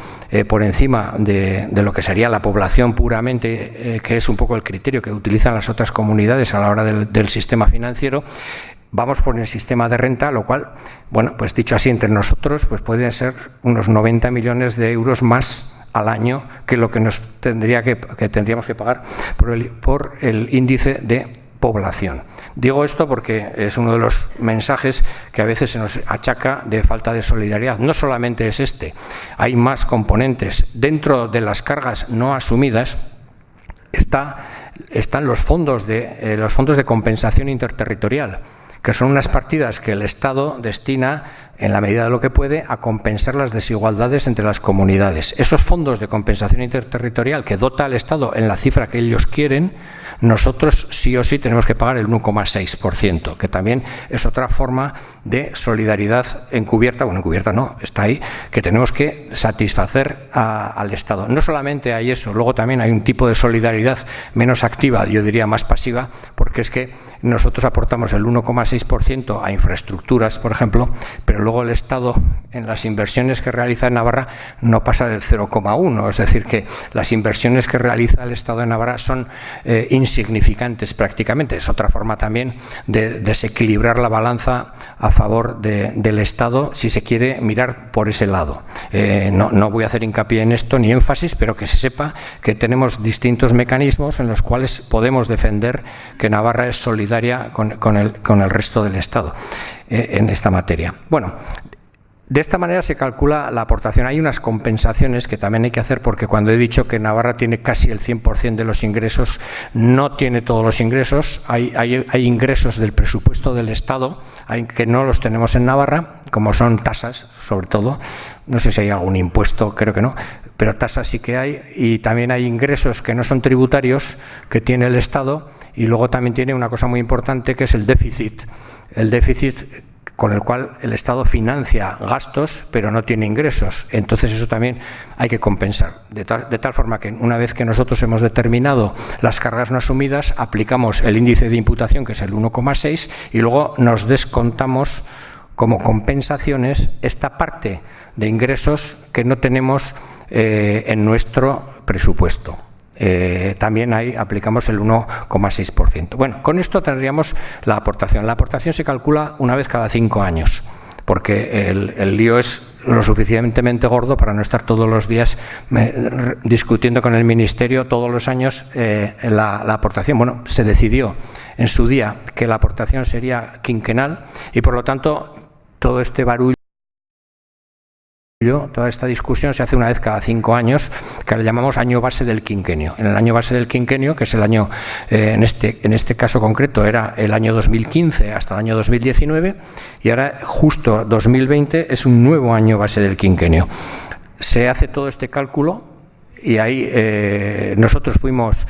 por encima de lo que sería la población puramente, que es un poco el criterio que utilizan las otras comunidades a la hora del sistema financiero, vamos por el sistema de renta, lo cual, bueno, pues dicho así entre nosotros, pues pueden ser unos 90 millones de euros más al año que lo que nos tendríamos que pagar por el índice de población. Digo esto porque es uno de los mensajes que a veces se nos achaca de falta de solidaridad. No solamente es este, hay más componentes. Dentro de las cargas no asumidas están los fondos de compensación interterritorial, que son unas partidas que el Estado destina, en la medida de lo que puede, a compensar las desigualdades entre las comunidades. Esos fondos de compensación interterritorial que dota al Estado en la cifra que ellos quieren, nosotros sí o sí tenemos que pagar el 1,6%, que también es otra forma de solidaridad encubierta, bueno, encubierta no, está ahí, que tenemos que satisfacer al Estado. No solamente hay eso, luego también hay un tipo de solidaridad menos activa, yo diría más pasiva, porque es que nosotros aportamos el 1,6% a infraestructuras, por ejemplo, pero luego el Estado en las inversiones que realiza en Navarra no pasa del 0,1%, es decir, que las inversiones que realiza el Estado de Navarra son insignificantes prácticamente. Es otra forma también de desequilibrar la balanza a favor del Estado, si se quiere mirar por ese lado. No voy a hacer hincapié en esto ni énfasis, pero que se sepa que tenemos distintos mecanismos en los cuales podemos defender que Navarra es solidaria con el resto del Estado en esta materia. Bueno, de esta manera se calcula la aportación. Hay unas compensaciones que también hay que hacer, porque cuando he dicho que Navarra tiene casi el 100% de los ingresos, no tiene todos los ingresos. Hay ingresos del presupuesto del Estado que no los tenemos en Navarra, como son tasas, sobre todo. No sé si hay algún impuesto, creo que no, pero tasas sí que hay. Y también hay ingresos que no son tributarios, que tiene el Estado. Y luego también tiene una cosa muy importante, que es el déficit. El déficit con el cual el Estado financia gastos, pero no tiene ingresos. Entonces eso también hay que compensar. De tal forma que una vez que nosotros hemos determinado las cargas no asumidas, aplicamos el índice de imputación, que es el 1,6, y luego nos descontamos como compensaciones esta parte de ingresos que no tenemos en nuestro presupuesto. También ahí aplicamos el 1,6%. Bueno, con esto tendríamos la aportación. La aportación se calcula una vez cada 5 años, porque el lío es lo suficientemente gordo para no estar todos los días discutiendo con el Ministerio todos los años la aportación. Bueno, se decidió en su día que la aportación sería quinquenal y, por lo tanto, todo este barullo, toda esta discusión se hace una vez cada 5 años, que le llamamos año base del quinquenio. En el año base del quinquenio, que es el año, en este caso concreto, era el año 2015 hasta el año 2019, y ahora justo 2020 es un nuevo año base del quinquenio. Se hace todo este cálculo y ahí nosotros fuimos...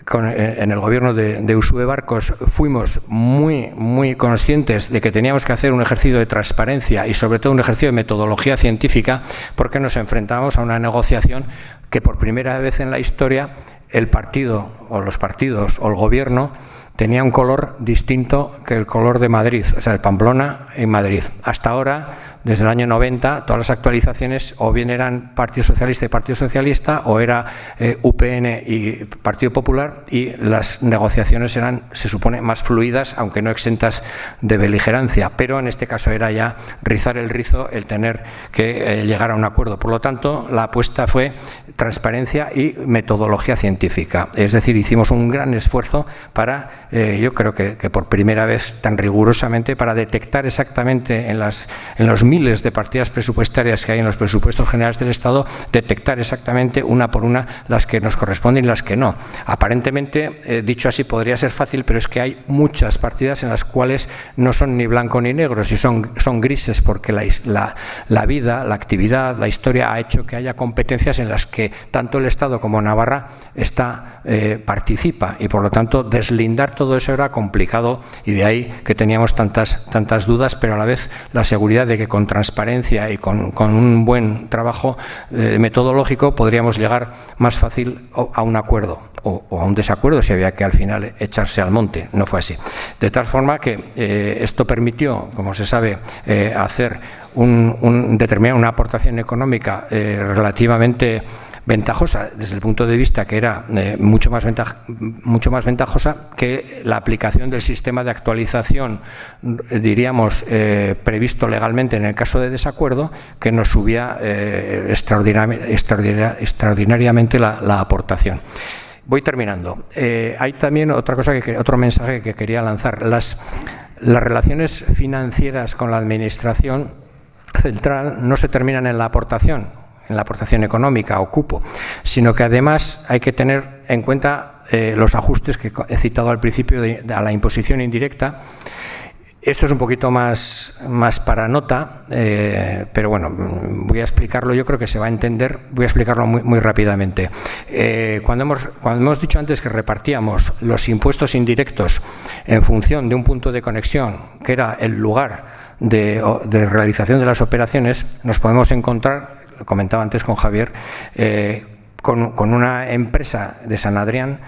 En el gobierno de Uxue Barkos fuimos muy conscientes de que teníamos que hacer un ejercicio de transparencia y sobre todo un ejercicio de metodología científica, porque nos enfrentábamos a una negociación que por primera vez en la historia el partido o los partidos o el gobierno tenía un color distinto que el color de Madrid, o sea, de Pamplona y Madrid. Hasta ahora, desde el año 90, todas las actualizaciones o bien eran Partido Socialista y Partido Socialista, o era UPN y Partido Popular, y las negociaciones eran, se supone, más fluidas, aunque no exentas de beligerancia. Pero en este caso era ya rizar el rizo el tener que llegar a un acuerdo. Por lo tanto, la apuesta fue transparencia y metodología científica. Es decir, hicimos un gran esfuerzo para, yo creo que por primera vez tan rigurosamente, para detectar exactamente en los miles de partidas presupuestarias que hay en los presupuestos generales del Estado, detectar exactamente una por una las que nos corresponden y las que no. Aparentemente, dicho así, podría ser fácil, pero es que hay muchas partidas en las cuales no son ni blanco ni negro, si son grises, porque la vida, la actividad, la historia ha hecho que haya competencias en las que tanto el Estado como Navarra participa, y por lo tanto deslindar todo eso era complicado, y de ahí que teníamos tantas dudas, pero a la vez la seguridad de que con transparencia y con un buen trabajo metodológico podríamos llegar más fácil a un acuerdo o a un desacuerdo si había que al final echarse al monte. No fue así. De tal forma que esto permitió, como se sabe, hacer determinar una aportación económica relativamente ventajosa desde el punto de vista que era mucho más ventajosa que la aplicación del sistema de actualización, diríamos, previsto legalmente en el caso de desacuerdo, que nos subía extraordinariamente la aportación. Voy terminando. Hay también otro mensaje que quería lanzar. Las relaciones financieras con la Administración central no se terminan en la aportación económica o cupo, sino que además hay que tener en cuenta los ajustes que he citado al principio a la imposición indirecta. Esto es un poquito más para nota, pero bueno, voy a explicarlo, yo creo que se va a entender, voy a explicarlo muy rápidamente. Cuando hemos dicho antes que repartíamos los impuestos indirectos en función de un punto de conexión, que era el lugar de realización de las operaciones, nos podemos encontrar, lo comentaba antes con Javier, con una empresa de San Adrián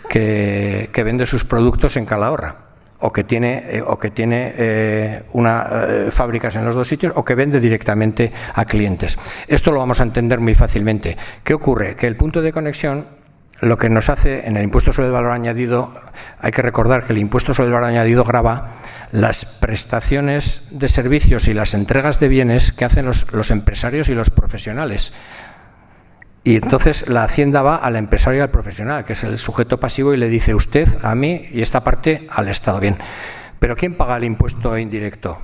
que vende sus productos en Calahorra, o que tiene fábricas en los dos sitios, o que vende directamente a clientes. Esto lo vamos a entender muy fácilmente. ¿Qué ocurre? Que el punto de conexión, lo que nos hace en el impuesto sobre el valor añadido, hay que recordar que el impuesto sobre el valor añadido grava las prestaciones de servicios y las entregas de bienes que hacen los empresarios y los profesionales. Y entonces la Hacienda va al empresario y al profesional, que es el sujeto pasivo, y le dice: usted a mí y esta parte al Estado. Bien, pero ¿quién paga el impuesto indirecto?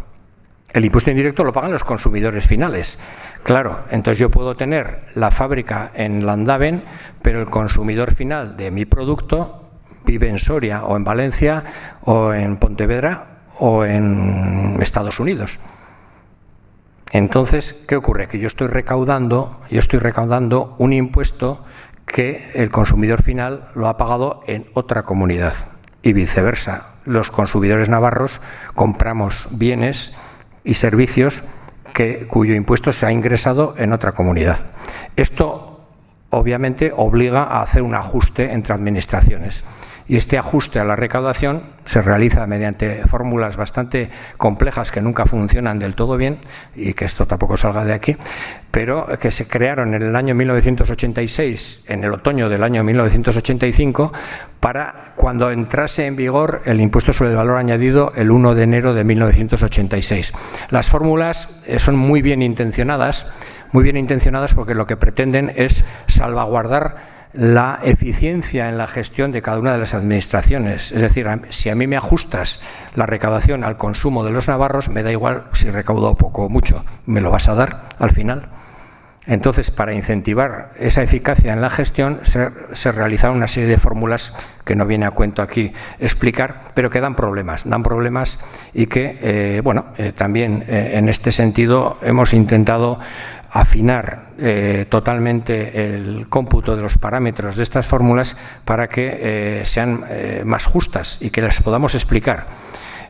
El impuesto indirecto lo pagan los consumidores finales. Claro, entonces yo puedo tener la fábrica en Landaven, pero el consumidor final de mi producto vive en Soria, o en Valencia, o en Pontevedra, o en Estados Unidos. Entonces, ¿qué ocurre? Que yo estoy recaudando un impuesto que el consumidor final lo ha pagado en otra comunidad, y viceversa. Los consumidores navarros compramos bienes y servicios cuyo impuesto se ha ingresado en otra comunidad. Esto, obviamente, obliga a hacer un ajuste entre administraciones. Y este ajuste a la recaudación se realiza mediante fórmulas bastante complejas que nunca funcionan del todo bien, y que esto tampoco salga de aquí, pero que se crearon en el año 1986, en el otoño del año 1985, para cuando entrase en vigor el impuesto sobre el valor añadido el 1 de enero de 1986. Las fórmulas son muy bien intencionadas porque lo que pretenden es salvaguardar la eficiencia en la gestión de cada una de las administraciones. Es decir, si a mí me ajustas la recaudación al consumo de los navarros, me da igual si recaudo poco o mucho, me lo vas a dar al final. Entonces, para incentivar esa eficacia en la gestión, se realizaron una serie de fórmulas que no viene a cuento aquí explicar, pero que dan problemas y que, también en este sentido hemos intentado afinar totalmente el cómputo de los parámetros de estas fórmulas para que sean más justas y que las podamos explicar.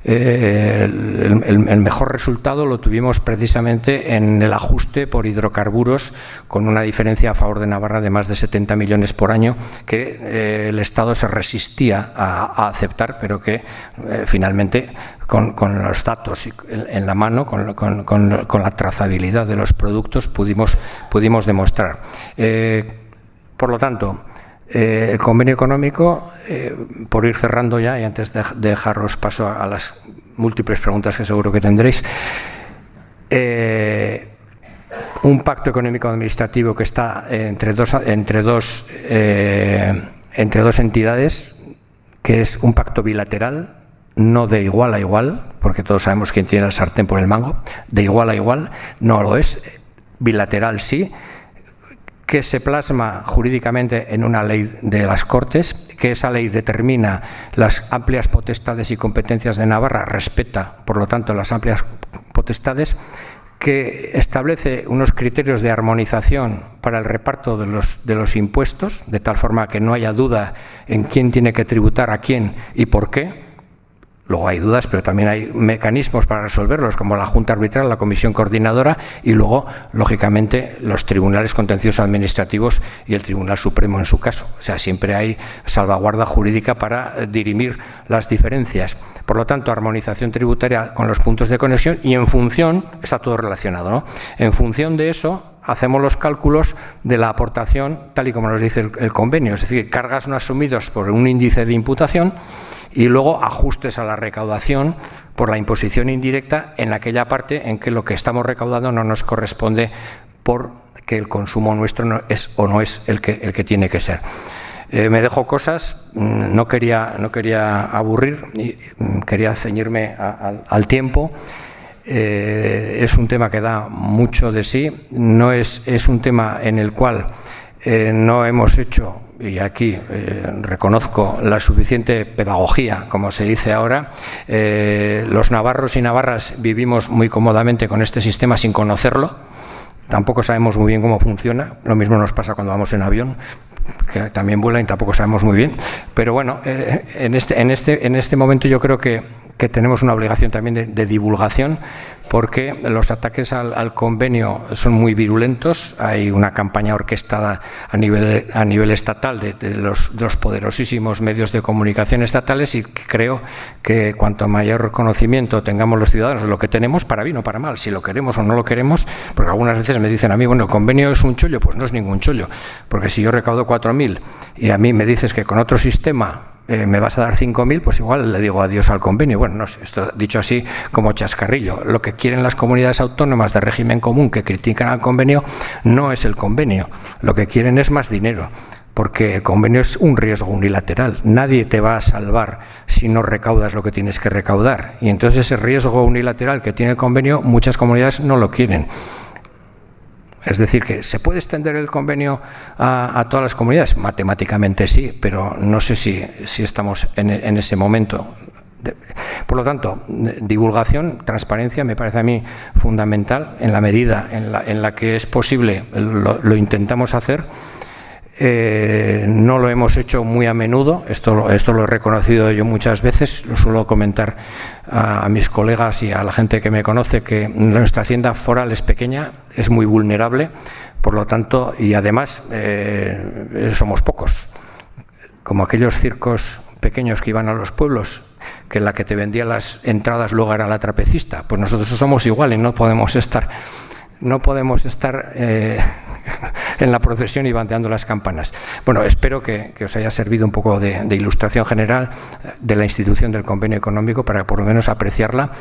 El mejor resultado lo tuvimos precisamente en el ajuste por hidrocarburos, con una diferencia a favor de Navarra de más de 70 millones por año, que el Estado se resistía a aceptar, pero que finalmente con los datos en la mano, con la trazabilidad de los productos, pudimos demostrar. Por lo tanto, el convenio económico, por ir cerrando ya y antes de dejaros paso a las múltiples preguntas que seguro que tendréis, un pacto económico administrativo que está entre dos entidades, que es un pacto bilateral, no de igual a igual, porque todos sabemos quién tiene el sartén por el mango. De igual a igual no lo es, bilateral sí, que se plasma jurídicamente en una ley de las Cortes, que esa ley determina las amplias potestades y competencias de Navarra, respeta, por lo tanto, las amplias potestades, que establece unos criterios de armonización para el reparto de los impuestos, de tal forma que no haya duda en quién tiene que tributar a quién y por qué. Luego hay dudas, pero también hay mecanismos para resolverlos, como la Junta Arbitral, la Comisión Coordinadora y luego, lógicamente, los tribunales contenciosos administrativos y el Tribunal Supremo en su caso. O sea, siempre hay salvaguarda jurídica para dirimir las diferencias. Por lo tanto, armonización tributaria con los puntos de conexión y en función, está todo relacionado, ¿no? En función de eso, hacemos los cálculos de la aportación, tal y como nos dice el convenio, es decir, cargas no asumidas por un índice de imputación y luego ajustes a la recaudación por la imposición indirecta en aquella parte en que lo que estamos recaudando no nos corresponde porque el consumo nuestro no es el que tiene que ser. Me dejo cosas, no quería aburrir, quería ceñirme al tiempo. Es un tema que da mucho de sí, es un tema en el cual no hemos hecho, y aquí reconozco la suficiente pedagogía, como se dice ahora. Los navarros y navarras vivimos muy cómodamente con este sistema sin conocerlo. Tampoco sabemos muy bien cómo funciona. Lo mismo nos pasa cuando vamos en avión, que también vuela y tampoco sabemos muy bien. Pero bueno, en este momento yo creo que tenemos una obligación también de divulgación, porque los ataques al convenio son muy virulentos. Hay una campaña orquestada a nivel estatal de los poderosísimos medios de comunicación estatales, y creo que cuanto mayor conocimiento tengamos los ciudadanos de lo que tenemos, para bien o para mal, si lo queremos o no lo queremos, porque algunas veces me dicen a mí, bueno, el convenio es un chollo. Pues no es ningún chollo, porque si yo recaudo 4.000 y a mí me dices que con otro sistema me vas a dar 5.000, pues igual le digo adiós al convenio. Bueno, no sé, esto dicho así como chascarrillo. Lo que quieren las comunidades autónomas de régimen común que critican al convenio no es el convenio. Lo que quieren es más dinero, porque el convenio es un riesgo unilateral. Nadie te va a salvar si no recaudas lo que tienes que recaudar. Y entonces ese riesgo unilateral que tiene el convenio, muchas comunidades no lo quieren. Es decir, que ¿se puede extender el convenio a todas las comunidades? Matemáticamente sí, pero no sé si estamos en ese momento. Por lo tanto, divulgación, transparencia me parece a mí fundamental. En la medida en la que es posible lo intentamos hacer. No lo hemos hecho muy a menudo, esto lo he reconocido yo muchas veces, lo suelo comentar a mis colegas y a la gente que me conoce, que nuestra hacienda foral es pequeña, es muy vulnerable, por lo tanto, y además somos pocos, como aquellos circos pequeños que iban a los pueblos, que la que te vendía las entradas luego era la trapecista. Pues nosotros somos iguales, no podemos estar en la procesión y bandeando las campanas. Bueno, espero que os haya servido un poco de ilustración general de la institución del convenio económico, para por lo menos apreciarla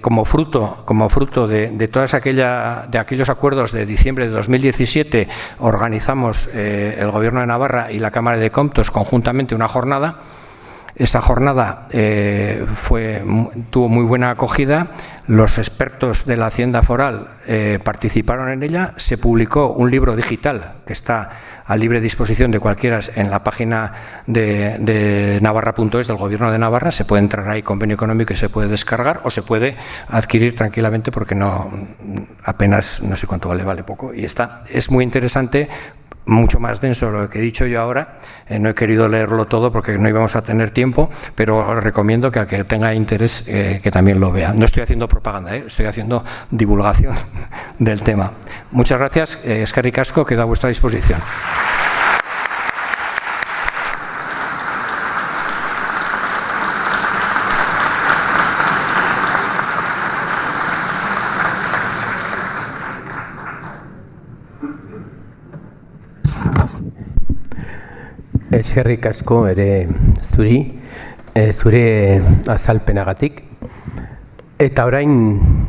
como fruto de todas aquellos acuerdos de diciembre de 2017. Organizamos el Gobierno de Navarra y la Cámara de Comptos conjuntamente una jornada. Esa jornada tuvo muy buena acogida. Los expertos de la Hacienda Foral participaron en ella. Se publicó un libro digital que está a libre disposición de cualquiera en la página de navarra.es del Gobierno de Navarra. Se puede entrar ahí, convenio económico, y se puede descargar o se puede adquirir tranquilamente, porque apenas, no sé cuánto vale poco. Y es muy interesante mucho más denso de lo que he dicho yo ahora. No he querido leerlo todo porque no íbamos a tener tiempo, pero recomiendo que al que tenga interés que también lo vea. No estoy haciendo propaganda, estoy haciendo divulgación del tema. Muchas gracias. Eskerrik asko, queda a vuestra disposición. Eskerrik asko ere zuri, zure azalpenagatik. Eta orain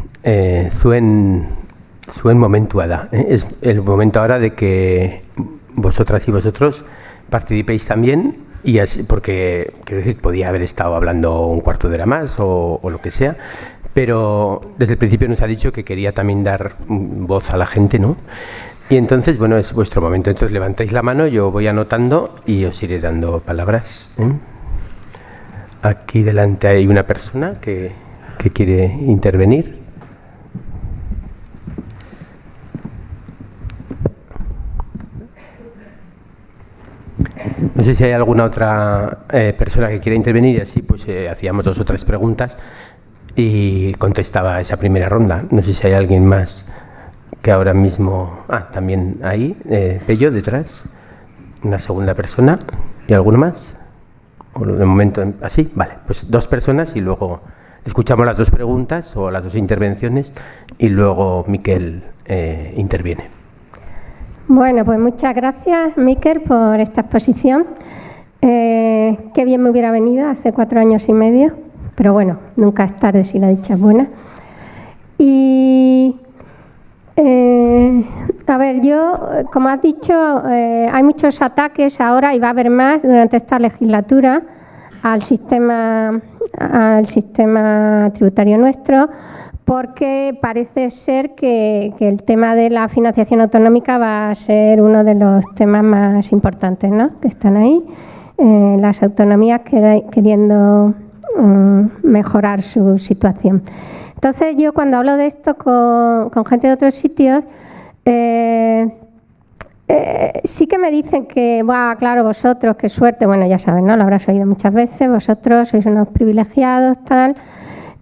zuen momentua da. Es el momento ahora de que vosotras y vosotros participéis también, y así, porque, quiero decir, podía haber estado hablando un cuarto de hora más o lo que sea, pero desde el principio nos ha dicho que quería también dar voz a la gente, ¿no? Y entonces, bueno, es vuestro momento. Entonces levantáis la mano, yo voy anotando y os iré dando palabras. Aquí delante hay una persona que quiere intervenir. No sé si hay alguna otra persona que quiera intervenir, y así pues hacíamos 2 o 3 preguntas y contestaba esa primera ronda. No sé si hay alguien más que ahora mismo... también ahí, Pello, detrás. Una segunda persona. ¿Y alguno más? ¿O de momento así? Vale, pues 2 personas y luego escuchamos las 2 preguntas o las 2 intervenciones y luego Miquel interviene. Bueno, pues muchas gracias, Miquel, por esta exposición. Qué bien me hubiera venido hace 4 años y medio, pero bueno, nunca es tarde si la dicha es buena. Y... a ver, yo, como has dicho, hay muchos ataques ahora y va a haber más durante esta legislatura al sistema tributario nuestro, porque parece ser que el tema de la financiación autonómica va a ser uno de los temas más importantes, ¿no?, que están ahí, las autonomías queriendo mejorar su situación. Entonces, yo cuando hablo de esto con gente de otros sitios, sí que me dicen que, claro, vosotros, qué suerte, bueno, ya saben, ¿no?, lo habrás oído muchas veces, vosotros sois unos privilegiados, tal.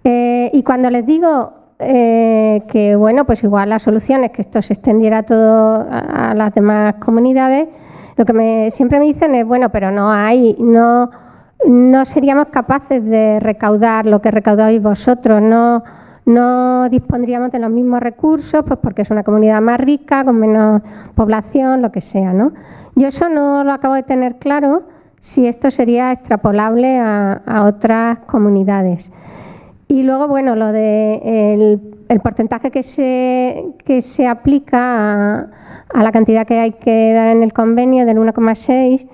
Y cuando les digo que, bueno, pues igual la solución es que esto se extendiera todo a las demás comunidades, lo que siempre me dicen es, bueno, pero no seríamos capaces de recaudar lo que recaudáis vosotros, no dispondríamos de los mismos recursos, pues porque es una comunidad más rica, con menos población, lo que sea, ¿no? Yo eso no lo acabo de tener claro, si esto sería extrapolable a otras comunidades. Y luego, bueno, lo de el porcentaje que se aplica a la cantidad que hay que dar en el convenio del 1,6,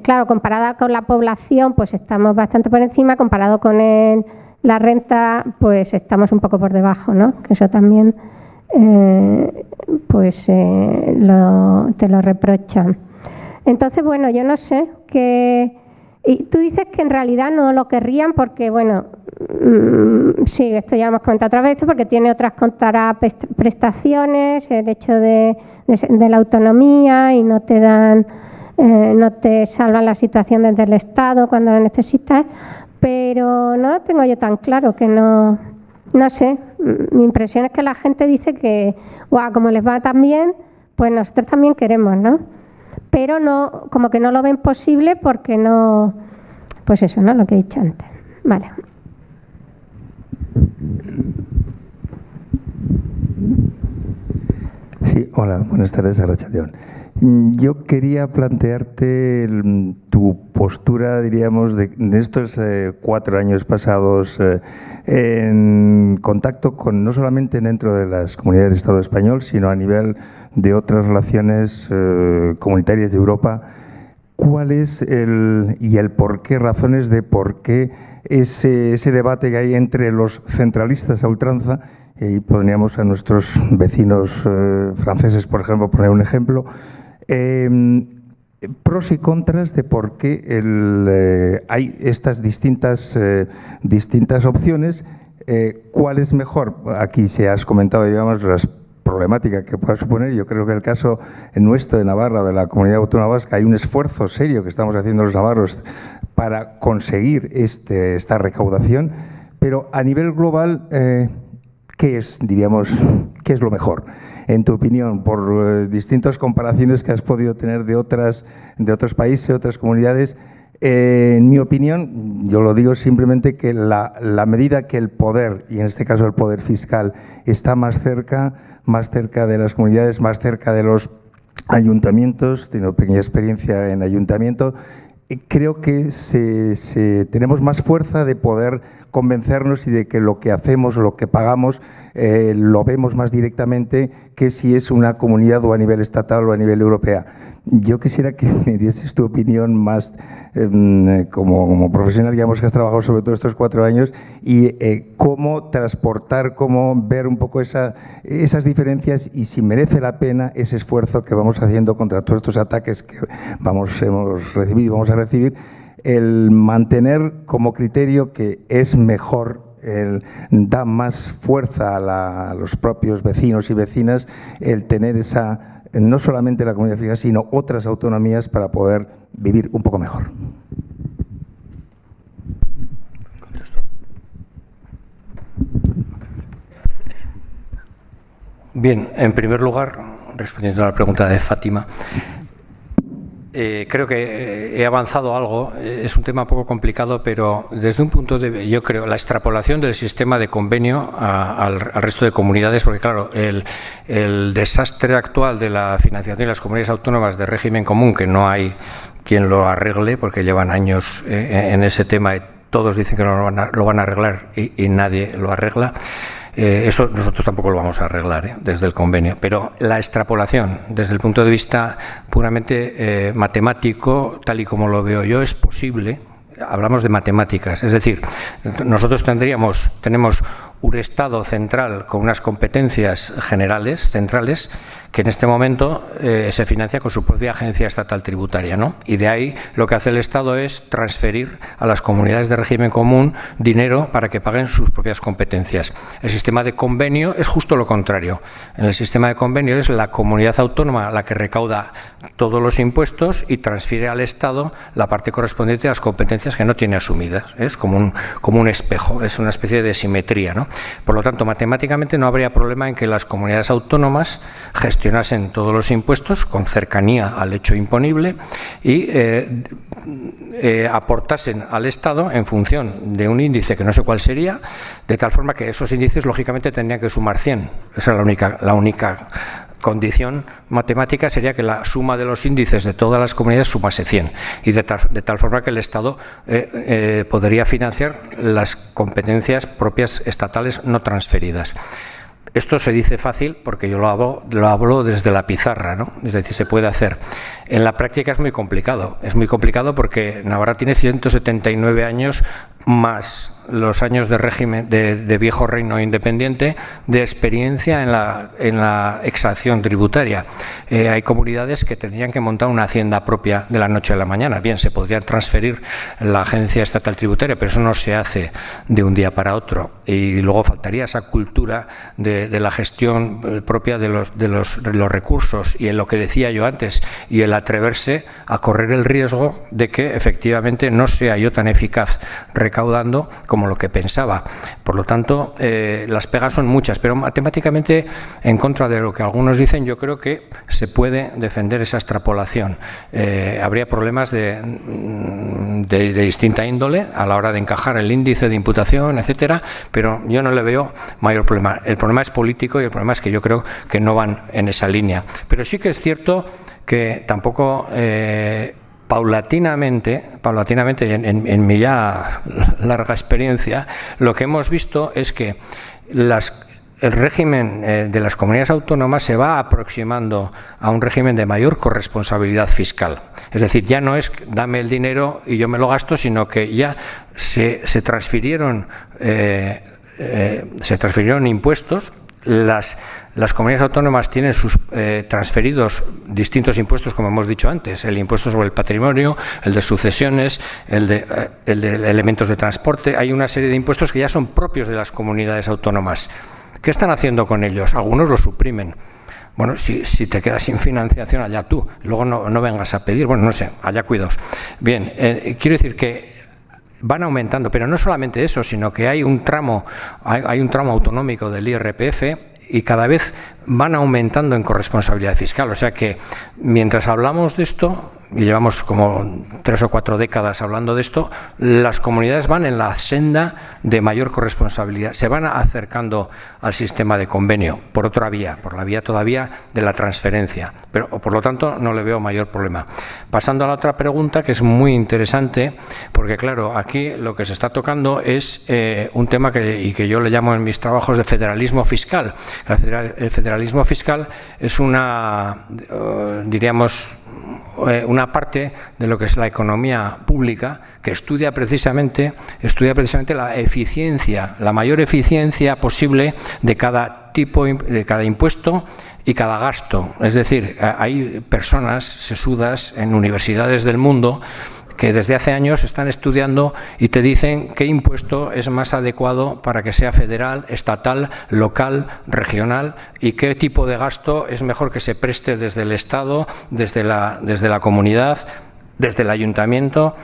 claro, comparada con la población, pues estamos bastante por encima, comparado con la renta, pues estamos un poco por debajo, ¿no? Que eso también te lo reprochan. Entonces, bueno, yo no sé y tú dices que en realidad no lo querrían porque, bueno, sí, esto ya lo hemos comentado otras veces, porque tiene otras contraprestaciones, el hecho de la autonomía, y no te salvan la situación desde el Estado cuando la necesitas, pero no lo tengo yo tan claro, que no sé, mi impresión es que la gente dice que, como les va tan bien, pues nosotros también queremos, ¿no? Pero no, como que no lo ven posible porque no, pues eso, ¿no?, lo que he dicho antes. Vale. Sí, hola, buenas tardes, Arratsaldeon. Yo quería plantearte tu postura, diríamos, de estos 4 años pasados en contacto con, no solamente dentro de las comunidades del Estado español, sino a nivel de otras relaciones comunitarias de Europa. ¿Cuál es el por qué, razones de por qué ese debate que hay entre los centralistas a ultranza, y pondríamos a nuestros vecinos franceses, por ejemplo, poner un ejemplo, pros y contras de por qué hay estas distintas opciones? ¿Cuál es mejor? Aquí se has comentado, digamos, las problemática que pueda suponer. Yo creo que en el caso nuestro de Navarra, de la Comunidad Autónoma Vasca, hay un esfuerzo serio que estamos haciendo los navarros para conseguir esta recaudación, pero a nivel global, ¿qué es lo mejor? En tu opinión, por distintas comparaciones que has podido tener de otros países, otras comunidades, en mi opinión, yo lo digo simplemente que la medida que el poder, y en este caso el poder fiscal, está más cerca de las comunidades, más cerca de los ayuntamientos, tengo pequeña experiencia en ayuntamiento, creo que tenemos más fuerza de poder convencernos y de que lo que hacemos o lo que pagamos lo vemos más directamente que si es una comunidad o a nivel estatal o a nivel europea. Yo quisiera que me dieses tu opinión más como profesional, digamos, que has trabajado sobre todo estos 4 años, y cómo transportar, cómo ver un poco esas diferencias y si merece la pena ese esfuerzo que vamos haciendo contra todos estos ataques que hemos recibido y vamos a recibir, el mantener como criterio que es mejor, da más fuerza a los propios vecinos y vecinas el tener no solamente la comunidad fiscal, sino otras autonomías para poder vivir un poco mejor. Bien, en primer lugar, respondiendo a la pregunta de Fátima, creo que he avanzado algo. Es un tema un poco complicado, pero desde un punto de vista, yo creo, la extrapolación del sistema de convenio al resto de comunidades, porque claro, el desastre actual de la financiación de las comunidades autónomas de régimen común, que no hay quien lo arregle, porque llevan años en ese tema y todos dicen que lo van a arreglar y nadie lo arregla. Eso nosotros tampoco lo vamos a arreglar desde el convenio, pero la extrapolación desde el punto de vista puramente matemático, tal y como lo veo yo, es posible. Hablamos de matemáticas, es decir, nosotros tenemos un Estado central con unas competencias generales, centrales, que en este momento se financia con su propia agencia estatal tributaria, ¿no? Y de ahí lo que hace el Estado es transferir a las comunidades de régimen común dinero para que paguen sus propias competencias. El sistema de convenio es justo lo contrario. En el sistema de convenio es la comunidad autónoma la que recauda todos los impuestos y transfiere al Estado la parte correspondiente a las competencias que no tiene asumidas. Es como un espejo, es una especie de simetría, ¿no? Por lo tanto, matemáticamente no habría problema en que las comunidades autónomas gestionasen todos los impuestos con cercanía al hecho imponible y aportasen al Estado en función de un índice que no sé cuál sería, de tal forma que esos índices lógicamente tendrían que sumar 100. Esa es la única condición matemática, sería que la suma de los índices de todas las comunidades sumase 100, y de tal forma que el Estado podría financiar las competencias propias estatales no transferidas. Esto se dice fácil porque yo lo hablo desde la pizarra, ¿no? Es decir, se puede hacer. En la práctica es muy complicado. Es muy complicado porque Navarra tiene 179 años más los años de régimen de viejo reino independiente de experiencia en la exacción tributaria. Hay comunidades que tendrían que montar una hacienda propia de la noche a la mañana. Bien, se podría transferir la agencia estatal tributaria, pero eso no se hace de un día para otro. Y luego faltaría esa cultura de la gestión propia de los recursos, y en lo que decía yo antes, y el atreverse a correr el riesgo de que efectivamente no sea yo tan eficaz recaudando como lo que pensaba. Por lo tanto, las pegas son muchas, pero matemáticamente, en contra de lo que algunos dicen, yo creo que se puede defender esa extrapolación. Habría problemas de distinta índole a la hora de encajar el índice de imputación, etcétera, pero yo no le veo mayor problema. El problema es político y el problema es que yo creo que no van en esa línea. Pero sí que es cierto que tampoco paulatinamente, en mi ya larga experiencia, lo que hemos visto es que el régimen de las comunidades autónomas se va aproximando a un régimen de mayor corresponsabilidad fiscal. Es decir, ya no es dame el dinero y yo me lo gasto, sino que ya se transfirieron impuestos. Las comunidades autónomas tienen sus transferidos distintos impuestos, como hemos dicho antes, el impuesto sobre el patrimonio, el de sucesiones, el de elementos de transporte. Hay una serie de impuestos que ya son propios de las comunidades autónomas. ¿Qué están haciendo con ellos? Algunos los suprimen. Bueno, si te quedas sin financiación, allá tú. Luego no vengas a pedir. Bueno, no sé, allá cuidaos. Bien, quiero decir que van aumentando, pero no solamente eso, sino que hay un tramo autonómico del IRPF y cada vez van aumentando en corresponsabilidad fiscal. O sea que mientras hablamos de esto, y llevamos como 3 o 4 décadas hablando de esto, las comunidades van en la senda de mayor corresponsabilidad, se van acercando al sistema de convenio por otra vía, por la vía todavía de la transferencia, pero por lo tanto no le veo mayor problema. Pasando a la otra pregunta, que es muy interesante, porque claro, aquí lo que se está tocando es un tema que yo le llamo en mis trabajos de federalismo fiscal. El federalismo fiscal es diríamos, una parte de lo que es la economía pública que estudia precisamente la eficiencia, la mayor eficiencia posible de cada impuesto y cada gasto. Es decir, hay personas sesudas en universidades del mundo que desde hace años están estudiando y te dicen qué impuesto es más adecuado para que sea federal, estatal, local, regional y qué tipo de gasto es mejor que se preste desde el Estado, desde la comunidad, desde el ayuntamiento.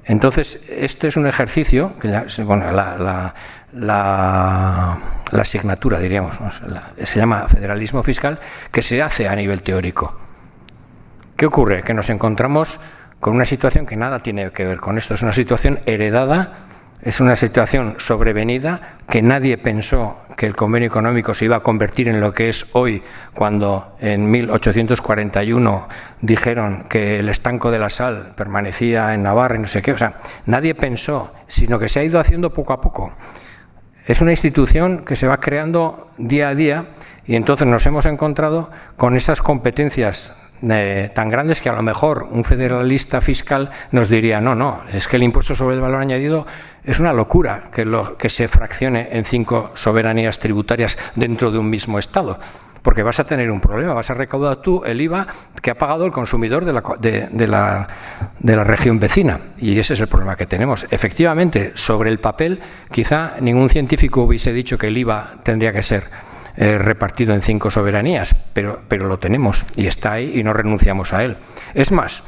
Entonces, este es un ejercicio, que la asignatura, diríamos, se llama federalismo fiscal, que se hace a nivel teórico. ¿Qué ocurre? Que nos encontramos con una situación que nada tiene que ver con esto. Es una situación heredada, es una situación sobrevenida, que nadie pensó que el convenio económico se iba a convertir en lo que es hoy, cuando en 1841 dijeron que el estanco de la sal permanecía en Navarra y no sé qué. O sea, nadie pensó, sino que se ha ido haciendo poco a poco. Es una institución que se va creando día a día y entonces nos hemos encontrado con esas competencias tan grandes que a lo mejor un federalista fiscal nos diría no, es que el impuesto sobre el valor añadido es una locura que se fraccione en 5 soberanías tributarias dentro de un mismo Estado, porque vas a tener un problema, vas a recaudar tú el IVA que ha pagado el consumidor de la región vecina, y ese es el problema que tenemos. Efectivamente, sobre el papel quizá ningún científico hubiese dicho que el IVA tendría que ser repartido en 5 soberanías, pero lo tenemos y está ahí y no renunciamos a él. Es más,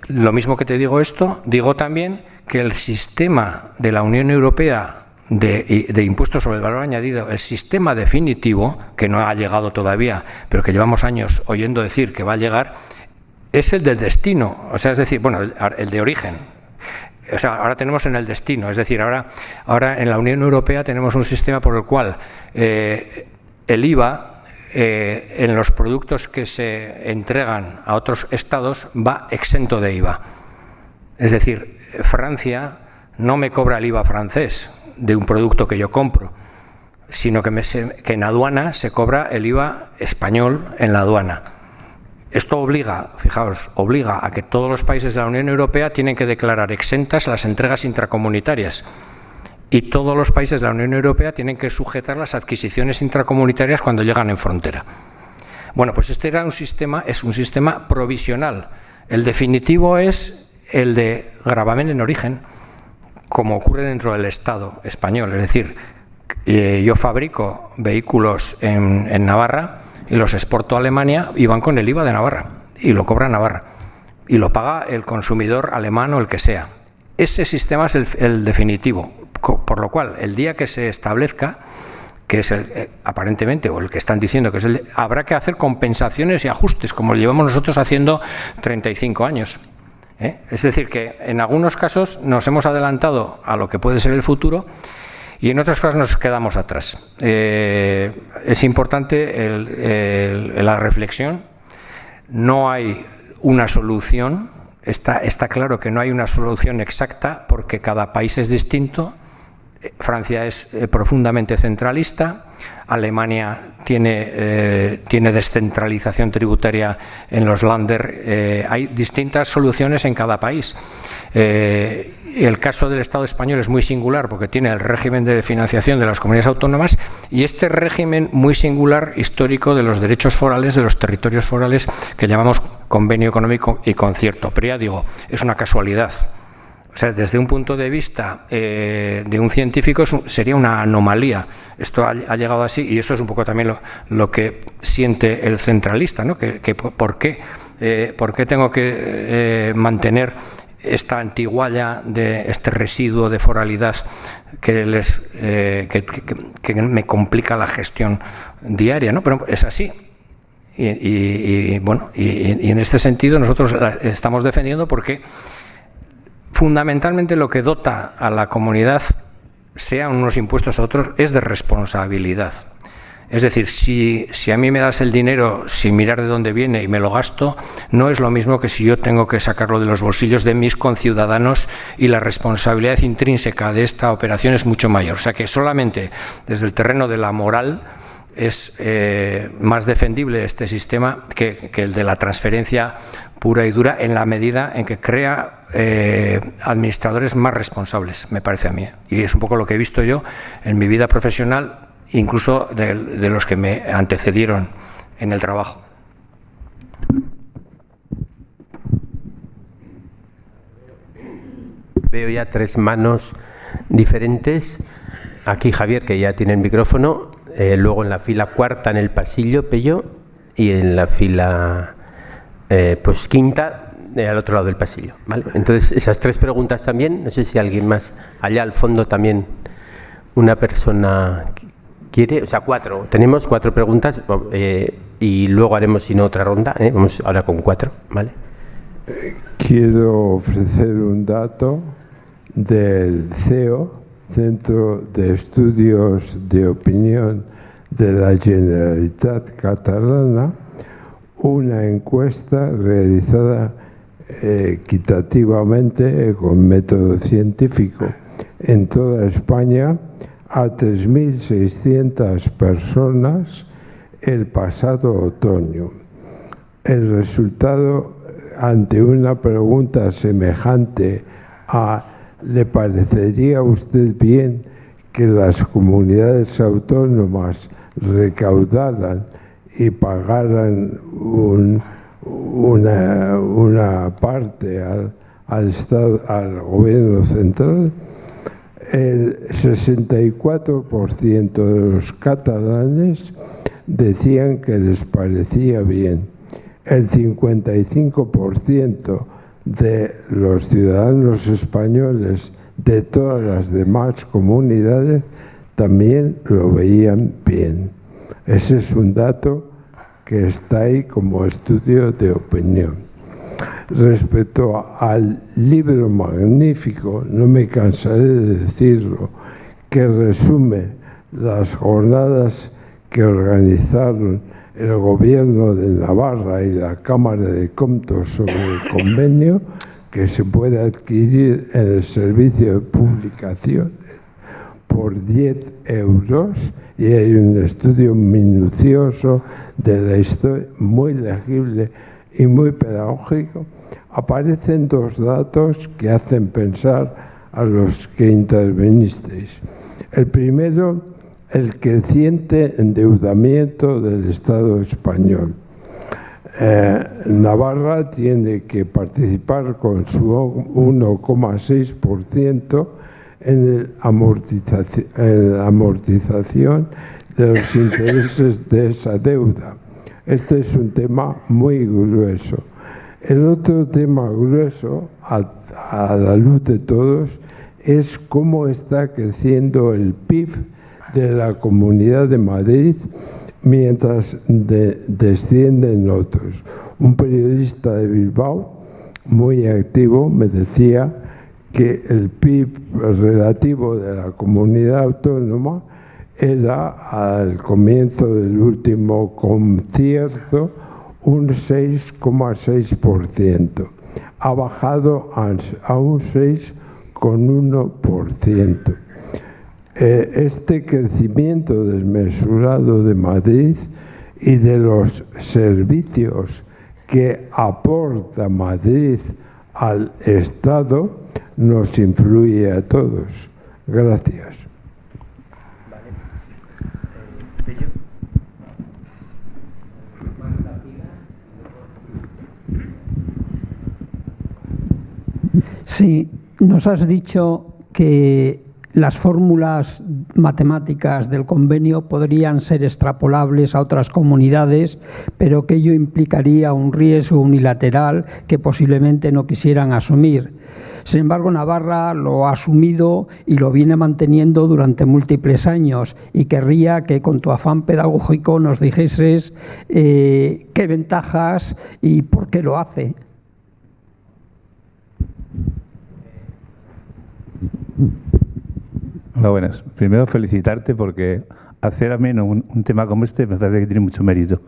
lo mismo que te digo esto, digo también que el sistema de la Unión Europea de impuestos sobre el valor añadido, el sistema definitivo, que no ha llegado todavía, pero que llevamos años oyendo decir que va a llegar, es el del destino, o sea, es decir, bueno, el de origen. O sea, ahora tenemos en el destino, es decir, ahora en la Unión Europea tenemos un sistema por el cual el IVA en los productos que se entregan a otros estados va exento de IVA. Es decir, Francia no me cobra el IVA francés de un producto que yo compro, sino que en aduana se cobra el IVA español en la aduana. Esto obliga a que todos los países de la Unión Europea tienen que declarar exentas las entregas intracomunitarias y todos los países de la Unión Europea tienen que sujetar las adquisiciones intracomunitarias cuando llegan en frontera. Bueno, pues este es un sistema provisional. El definitivo es el de gravamen en origen, como ocurre dentro del Estado español. Es decir, yo fabrico vehículos en Navarra y los exporto a Alemania y van con el IVA de Navarra y lo cobra Navarra y lo paga el consumidor alemán o el que sea. Ese sistema es el definitivo, por lo cual el día que se establezca, que es aparentemente, o el que están diciendo que es habrá que hacer compensaciones y ajustes, como lo llevamos nosotros haciendo 35 años. Es decir, que en algunos casos nos hemos adelantado a lo que puede ser el futuro y en otras cosas nos quedamos atrás. Es importante la reflexión. No hay una solución. Está claro que no hay una solución exacta porque cada país es distinto. Francia es profundamente centralista. Alemania tiene descentralización tributaria en los Länder. Hay distintas soluciones en cada país. El caso del Estado español es muy singular porque tiene el régimen de financiación de las comunidades autónomas y este régimen muy singular histórico de los derechos forales, de los territorios forales que llamamos convenio económico y concierto. Pero ya digo, es una casualidad. O sea, desde un punto de vista de un científico sería una anomalía. Esto ha llegado así y eso es un poco también lo que siente el centralista, ¿no? ¿Por qué tengo que mantener esta antigualla de este residuo de foralidad que me complica la gestión diaria, ¿no? Pero es así. Y en este sentido nosotros la estamos defendiendo porque fundamentalmente lo que dota a la comunidad, sean unos impuestos u otros, es de responsabilidad. Es decir, si a mí me das el dinero sin mirar de dónde viene y me lo gasto, no es lo mismo que si yo tengo que sacarlo de los bolsillos de mis conciudadanos, y la responsabilidad intrínseca de esta operación es mucho mayor. O sea que solamente desde el terreno de la moral es más defendible este sistema que el de la transferencia pura y dura, en la medida en que crea administradores más responsables, me parece a mí. Y es un poco lo que he visto yo en mi vida profesional, incluso de los que me antecedieron en el trabajo. Veo ya 3 manos diferentes. Aquí Javier, que ya tiene el micrófono, luego en la fila cuarta en el pasillo, Pello, y en la fila pues quinta al otro lado del pasillo, ¿vale? Entonces, esas 3 preguntas también, no sé si alguien más, allá al fondo también una persona quiere, o sea, 4, tenemos 4 preguntas y luego haremos si no otra ronda, vamos ahora con 4, ¿vale? Quiero ofrecer un dato del CEO, Centro de Estudios de Opinión de la Generalitat Catalana, una encuesta realizada equitativamente con método científico en toda España a 3.600 personas el pasado otoño. El resultado, ante una pregunta semejante a ¿le parecería a usted bien que las comunidades autónomas recaudaran y pagaran una parte al Estado, al Gobierno central? El 64% de los catalanes decían que les parecía bien. El 55% de los ciudadanos españoles de todas las demás comunidades también lo veían bien. Ese es un dato que está ahí como estudio de opinión. Respecto al libro magnífico, no me cansaré de decirlo, que resume las jornadas que organizaron el Gobierno de Navarra y la Cámara de Comptos sobre el convenio, que se puede adquirir en el servicio de publicaciones por 10 euros, y hay un estudio minucioso de la historia, muy legible y muy pedagógico. Aparecen 2 datos que hacen pensar a los que intervenisteis. El primero, el creciente endeudamiento del Estado español. Navarra tiene que participar con su 1,6% en la amortización de los intereses de esa deuda. Este es un tema muy grueso. El otro tema grueso, a la luz de todos, es cómo está creciendo el PIB de la Comunidad de Madrid mientras descienden otros. Un periodista de Bilbao, muy activo, me decía que el PIB relativo de la comunidad autónoma era, al comienzo del último concierto, un 6,6%. Ha bajado a un 6,1%. Este crecimiento desmesurado de Madrid y de los servicios que aporta Madrid al Estado nos influye a todos. Gracias. Sí, Nos has dicho que las fórmulas matemáticas del convenio podrían ser extrapolables a otras comunidades, pero que ello implicaría un riesgo unilateral que posiblemente no quisieran asumir. Sin embargo, Navarra lo ha asumido y lo viene manteniendo durante múltiples años, y querría que con tu afán pedagógico nos dijeses qué ventajas y por qué lo hace. Hola, buenas. Primero, felicitarte porque hacer ameno un tema como este me parece que tiene mucho mérito.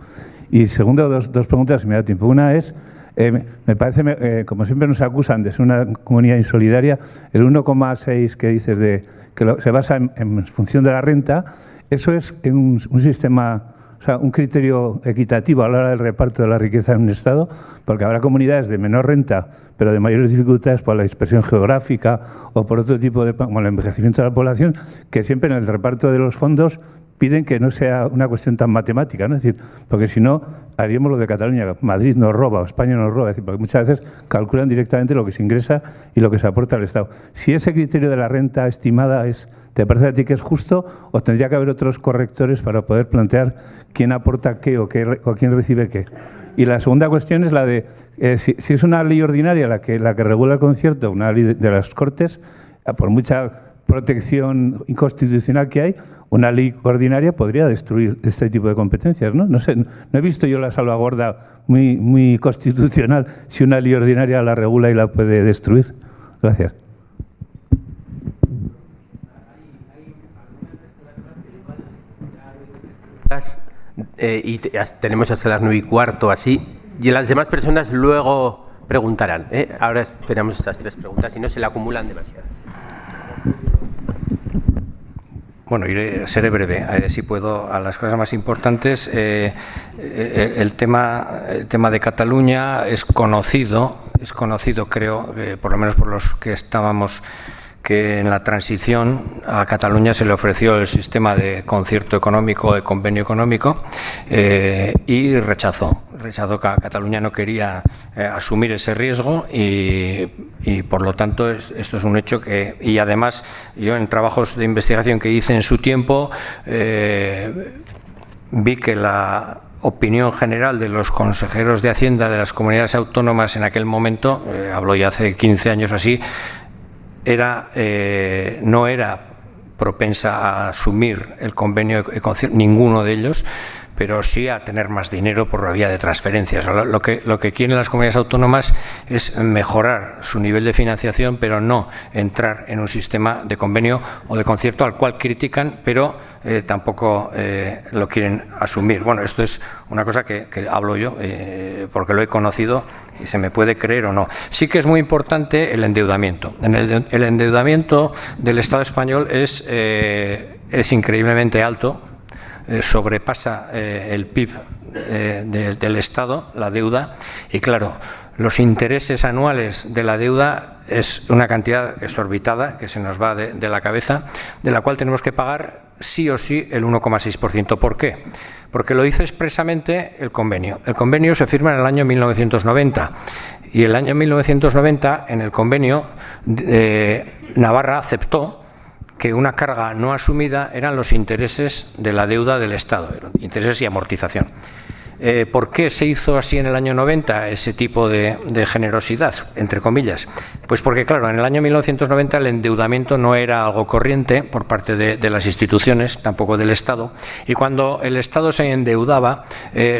Y segundo, dos preguntas si me da tiempo. Una es, me parece, como siempre nos acusan de ser una comunidad insolidaria, el 1,6 que dices que se basa en función de la renta, eso es un sistema, o sea, un criterio equitativo a la hora del reparto de la riqueza en un Estado, porque habrá comunidades de menor renta, pero de mayores dificultades por la dispersión geográfica o por otro tipo de, como el envejecimiento de la población, que siempre en el reparto de los fondos piden que no sea una cuestión tan matemática, ¿no? Es decir, porque si no, haríamos lo de Cataluña, Madrid nos roba o España nos roba, es decir, porque muchas veces calculan directamente lo que se ingresa y lo que se aporta al Estado. Si ese criterio de la renta estimada ¿te parece a ti que es justo o tendría que haber otros correctores para poder plantear quién aporta qué o quién recibe qué? Y la segunda cuestión es la de si es una ley ordinaria la que regula el concierto, una ley de las Cortes, por mucha protección inconstitucional que hay, una ley ordinaria podría destruir este tipo de competencias, ¿no? No sé, no he visto yo la salvaguarda muy constitucional si una ley ordinaria la regula y la puede destruir. Gracias. Y tenemos hasta las 9:15 así, y las demás personas luego preguntarán. Ahora esperamos estas 3 preguntas y no se le acumulan demasiadas. Bueno, seré breve, si puedo, a las cosas más importantes. El tema de Cataluña es conocido creo, por lo menos por los que estábamos, que en la transición a Cataluña se le ofreció el sistema de concierto económico, de convenio económico, y rechazó que Cataluña no quería asumir ese riesgo y por lo tanto esto es un hecho que, y además yo en trabajos de investigación que hice en su tiempo vi que la opinión general de los consejeros de Hacienda de las comunidades autónomas en aquel momento, hablo ya hace 15 años así, no era propensa a asumir el convenio, ninguno de ellos, pero sí a tener más dinero por la vía de transferencias. Lo que quieren las comunidades autónomas es mejorar su nivel de financiación, pero no entrar en un sistema de convenio o de concierto al cual critican, pero tampoco lo quieren asumir. Bueno, esto es una cosa que hablo yo porque lo he conocido y se me puede creer o no. Sí que es muy importante el endeudamiento. El endeudamiento del Estado español es increíblemente alto. Sobrepasa el PIB del Estado, la deuda, y claro, los intereses anuales de la deuda es una cantidad exorbitada que se nos va de la cabeza, de la cual tenemos que pagar sí o sí el 1,6%. ¿Por qué? Porque lo dice expresamente el convenio. El convenio se firma en el año 1990 y el año 1990 en el convenio Navarra aceptó que una carga no asumida eran los intereses de la deuda del Estado, intereses y amortización. ¿Por qué se hizo así en el año 90 ese tipo de generosidad, entre comillas? Pues porque, claro, en el año 1990 el endeudamiento no era algo corriente por parte de las instituciones, tampoco del Estado, y cuando el Estado se endeudaba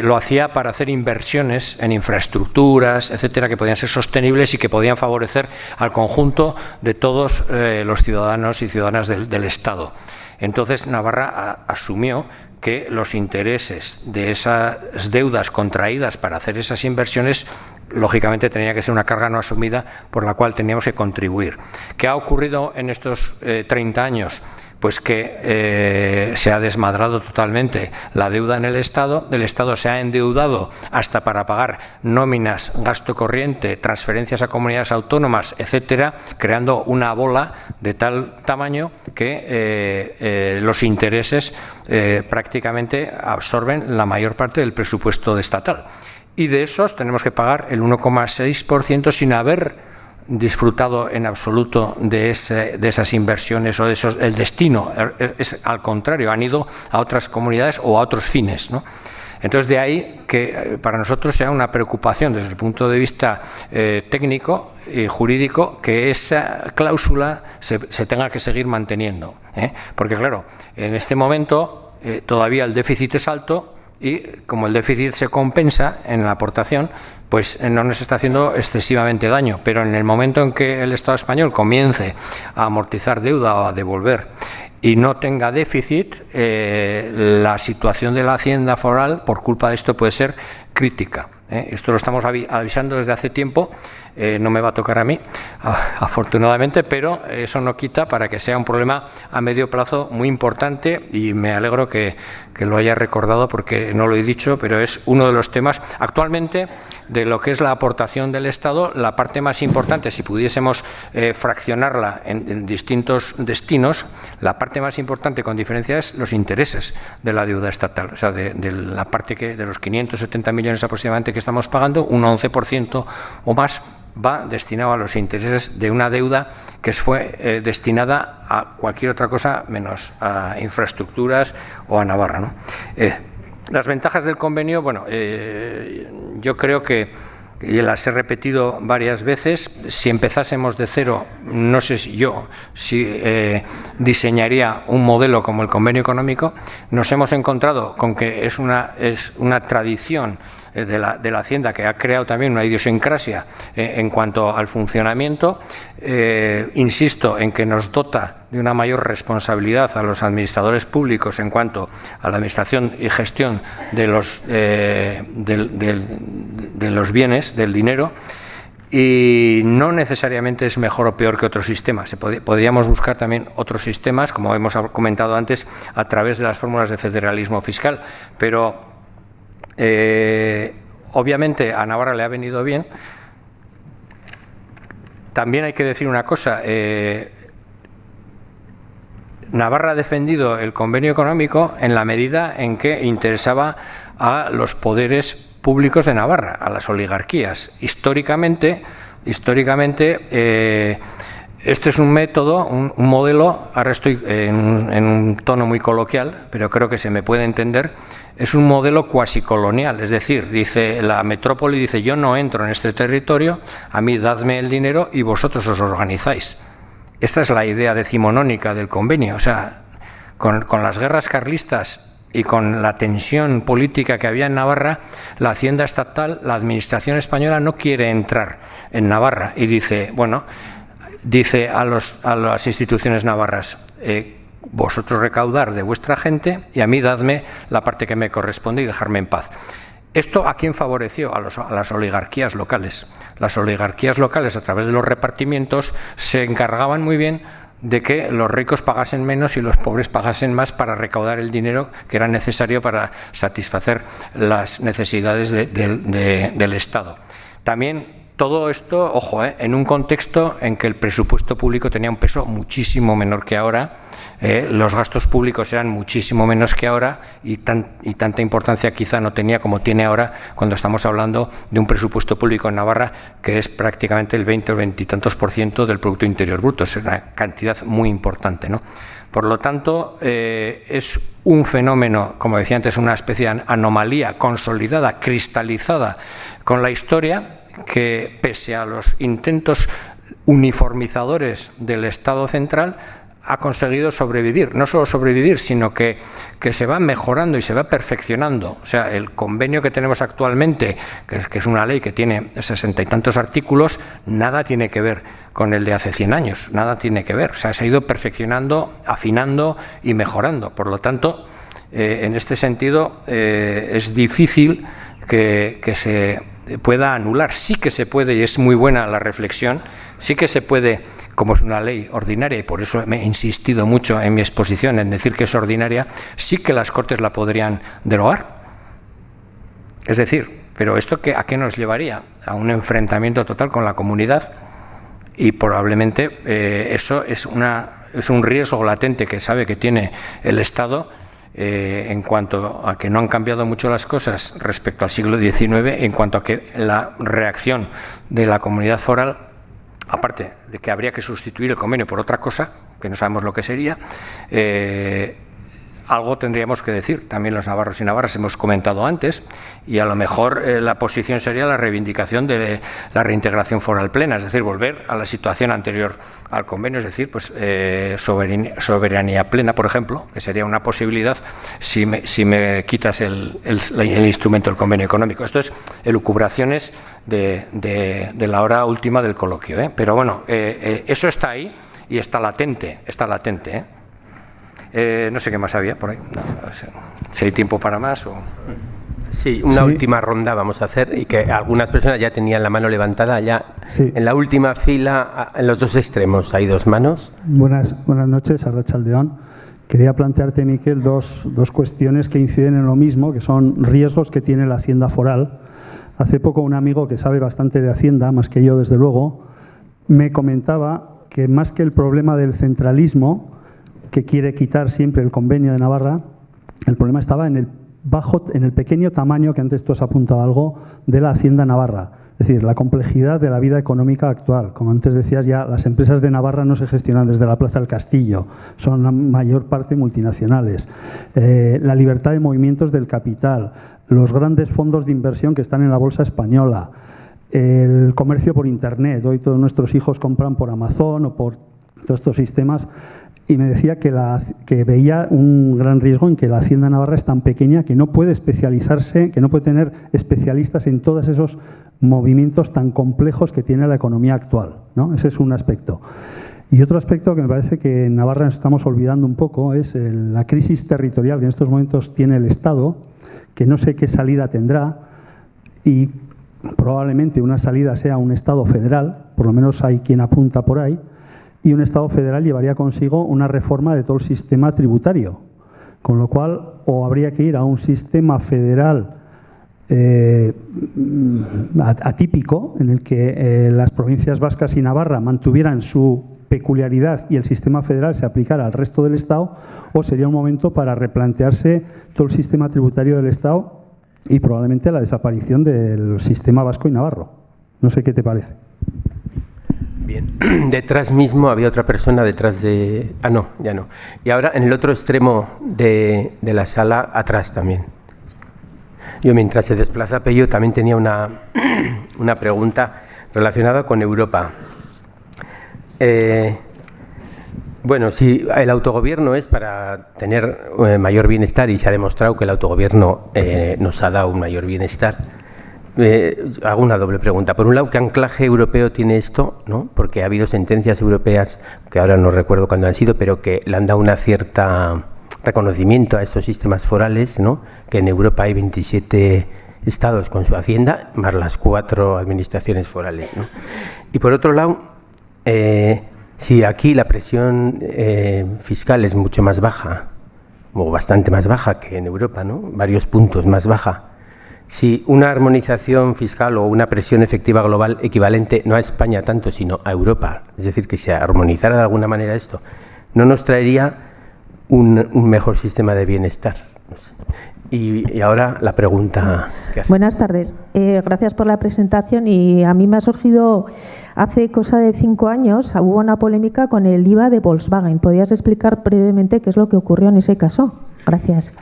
lo hacía para hacer inversiones en infraestructuras, etcétera, que podían ser sostenibles y que podían favorecer al conjunto de todos los ciudadanos y ciudadanas del Estado. Entonces Navarra asumió que los intereses de esas deudas contraídas para hacer esas inversiones, lógicamente tenía que ser una carga no asumida por la cual teníamos que contribuir. ¿Qué ha ocurrido en estos 30 años? Pues que se ha desmadrado totalmente la deuda en el Estado se ha endeudado hasta para pagar nóminas, gasto corriente, transferencias a comunidades autónomas, etcétera, creando una bola de tal tamaño que los intereses prácticamente absorben la mayor parte del presupuesto estatal. Y de esos tenemos que pagar el 1,6% sin haber disfrutado en absoluto de esas inversiones o de el destino. Es al contrario, han ido a otras comunidades o a otros fines, ¿no? Entonces, de ahí que para nosotros sea una preocupación desde el punto de vista técnico y jurídico que esa cláusula se tenga que seguir manteniendo, ¿eh? Porque, claro, en este momento todavía el déficit es alto y como el déficit se compensa en la aportación, pues no nos está haciendo excesivamente daño. Pero en el momento en que el Estado español comience a amortizar deuda o a devolver y no tenga déficit, la situación de la Hacienda foral por culpa de esto puede ser crítica. Esto lo estamos avisando desde hace tiempo, no me va a tocar a mí, afortunadamente, pero eso no quita para que sea un problema a medio plazo muy importante y me alegro que lo haya recordado porque no lo he dicho, pero es uno de los temas actualmente de lo que es la aportación del Estado, la parte más importante, si pudiésemos fraccionarla en distintos destinos, la parte más importante con diferencia es los intereses de la deuda estatal, o sea, de la parte que de los 570 millones aproximadamente que estamos pagando, un 11% o más va destinado a los intereses de una deuda que fue destinada a cualquier otra cosa menos a infraestructuras o a Navarra, ¿no? Las ventajas del convenio, bueno, yo creo que y las he repetido varias veces. Si empezásemos de cero, no sé si diseñaría un modelo como el convenio económico. Nos hemos encontrado con que es una tradición de la Hacienda que ha creado también una idiosincrasia en cuanto al funcionamiento. Insisto en que nos dota de una mayor responsabilidad a los administradores públicos en cuanto a la administración y gestión de los bienes, del dinero, y no necesariamente es mejor o peor que otros sistemas. Podríamos buscar también otros sistemas, como hemos comentado antes, a través de las fórmulas de federalismo fiscal, pero obviamente a Navarra le ha venido bien. También hay que decir una cosa, Navarra ha defendido el convenio económico en la medida en que interesaba a los poderes públicos de Navarra, a las oligarquías. Históricamente este es un método, un modelo, ahora estoy en un tono muy coloquial, pero creo que se me puede entender, es un modelo cuasi colonial, es decir, dice la metrópoli, dice yo no entro en este territorio, a mí dadme el dinero y vosotros os organizáis. Esta es la idea decimonónica del convenio, o sea, con las guerras carlistas y con la tensión política que había en Navarra, la Hacienda estatal, la administración española no quiere entrar en Navarra y dice, bueno, dice a las instituciones navarras, vosotros recaudar de vuestra gente y a mí dadme la parte que me corresponde y dejarme en paz. ¿Esto a quién favoreció? A las oligarquías locales. Las oligarquías locales, a través de los repartimientos, se encargaban muy bien de que los ricos pagasen menos y los pobres pagasen más para recaudar el dinero que era necesario para satisfacer las necesidades del Estado. También todo esto, ojo, en un contexto en que el presupuesto público tenía un peso muchísimo menor que ahora, los gastos públicos eran muchísimo menos que ahora y tanta importancia quizá no tenía como tiene ahora cuando estamos hablando de un presupuesto público en Navarra que es prácticamente el 20 o 20 y tantos % del Producto Interior Bruto. Es una cantidad muy importante, ¿no? Por lo tanto, es un fenómeno, como decía antes, una especie de anomalía consolidada, cristalizada con la historia, que pese a los intentos uniformizadores del Estado central ha conseguido sobrevivir, no solo sobrevivir, sino que se va mejorando y se va perfeccionando. O sea, el convenio que tenemos actualmente, que es una ley que tiene 60 y tantos artículos, nada tiene que ver con el de hace 100 años, nada tiene que ver. O sea, se ha ido perfeccionando, afinando y mejorando. Por lo tanto, en este sentido, es difícil que se pueda anular. Sí que se puede, y es muy buena la reflexión, sí que se puede, como es una ley ordinaria, y por eso me he insistido mucho en mi exposición en decir que es ordinaria, sí que las Cortes la podrían derogar. Es decir, pero ¿esto a qué nos llevaría? A un enfrentamiento total con la comunidad y probablemente eso es un riesgo latente que sabe que tiene el Estado en cuanto a que no han cambiado mucho las cosas respecto al siglo XIX, en cuanto a que la reacción de la comunidad foral aparte de que habría que sustituir el convenio por otra cosa, que no sabemos lo que sería, algo tendríamos que decir. También los navarros y navarras hemos comentado antes, y a lo mejor la posición sería la reivindicación de la reintegración foral plena, es decir, volver a la situación anterior al convenio, es decir, pues soberanía plena, por ejemplo, que sería una posibilidad si me quitas el instrumento del convenio económico. Esto es elucubraciones de la hora última del coloquio, ¿eh? Pero bueno, eso está ahí y está latente, no sé qué más había por ahí. No, si hay tiempo para más o... Sí, una última ronda vamos a hacer, y que algunas personas ya tenían la mano levantada, ya en la última fila, en los dos extremos, hay dos manos. Buenas noches, Arratsaldeon. Quería plantearte, Miquel, dos cuestiones que inciden en lo mismo, que son riesgos que tiene la Hacienda foral. Hace poco un amigo que sabe bastante de Hacienda, más que yo desde luego, me comentaba que más que el problema del centralismo, que quiere quitar siempre el convenio de Navarra, el problema estaba en el pequeño tamaño, que antes tú has apuntado algo, de la Hacienda Navarra. Es decir, la complejidad de la vida económica actual. Como antes decías, ya las empresas de Navarra no se gestionan desde la Plaza del Castillo, son la mayor parte multinacionales. La libertad de movimientos del capital, los grandes fondos de inversión que están en la bolsa española, el comercio por Internet. Hoy todos nuestros hijos compran por Amazon o por todos estos sistemas. Y me decía que veía un gran riesgo en que la Hacienda Navarra es tan pequeña que no puede especializarse, que no puede tener especialistas en todos esos movimientos tan complejos que tiene la economía actual, ¿no? Ese es un aspecto. Y otro aspecto que me parece que en Navarra nos estamos olvidando un poco es la crisis territorial que en estos momentos tiene el Estado, que no sé qué salida tendrá, y probablemente una salida sea un Estado federal, por lo menos hay quien apunta por ahí, y un Estado federal llevaría consigo una reforma de todo el sistema tributario, con lo cual o habría que ir a un sistema federal atípico, en el que las provincias vascas y Navarra mantuvieran su peculiaridad y el sistema federal se aplicara al resto del Estado, o sería un momento para replantearse todo el sistema tributario del Estado y probablemente la desaparición del sistema vasco y navarro. No sé qué te parece. Bien, detrás mismo había otra persona detrás de... Ah, no, ya no. Y ahora en el otro extremo de la sala, atrás también. Yo, mientras se desplaza Pello, también tenía una pregunta relacionada con Europa. Bueno, si el autogobierno es para tener mayor bienestar, y se ha demostrado que el autogobierno nos ha dado un mayor bienestar, hago una doble pregunta. Por un lado, ¿qué anclaje europeo tiene esto? ¿No? Porque ha habido sentencias europeas, que ahora no recuerdo cuándo han sido, pero que le han dado una cierta reconocimiento a estos sistemas forales, ¿no? Que en Europa hay 27 estados con su hacienda, más las 4 administraciones forales, ¿no? Y por otro lado, si aquí la presión fiscal es mucho más baja, o bastante más baja que en Europa, ¿no? Varios puntos más baja. Si una armonización fiscal o una presión efectiva global equivalente no a España tanto, sino a Europa, es decir, que se armonizara de alguna manera esto, ¿no nos traería un mejor sistema de bienestar? No sé. Y ahora la pregunta que hace. Buenas tardes. Gracias por la presentación. Y a mí me ha surgido, hace cosa de 5 años, hubo una polémica con el IVA de Volkswagen. ¿Podrías explicar brevemente qué es lo que ocurrió en ese caso? Gracias.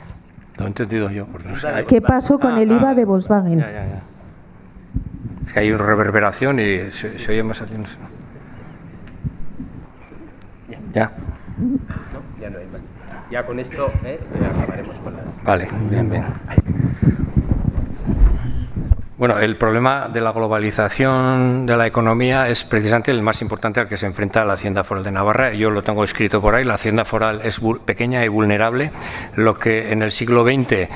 Lo he entendido yo. Porque no sé. ¿Qué pasó con el IVA de Volkswagen? Ya. Es que hay una reverberación y se oye más aquí. No sé. Ya. No, ya no hay más. Ya con esto ya acabaremos con las... Vale, bien. Bueno, el problema de la globalización de la economía es precisamente el más importante al que se enfrenta la Hacienda Foral de Navarra. Yo lo tengo escrito por ahí. La Hacienda Foral es pequeña y vulnerable, lo que en el siglo XX,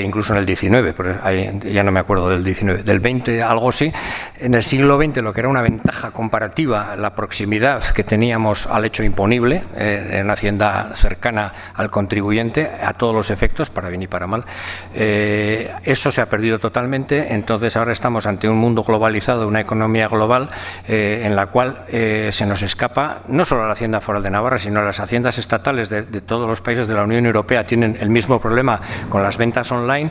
incluso en el XIX, ya no me acuerdo del XIX, del XX algo sí, en el siglo XX lo que era una ventaja comparativa, la proximidad que teníamos al hecho imponible, en una hacienda cercana al contribuyente, a todos los efectos, para bien y para mal, eso se ha perdido totalmente. Entonces ahora estamos ante un mundo globalizado, una economía global en la cual se nos escapa no solo a la Hacienda Foral de Navarra, sino a las haciendas estatales de todos los países de la Unión Europea. Tienen el mismo problema con las ventas online.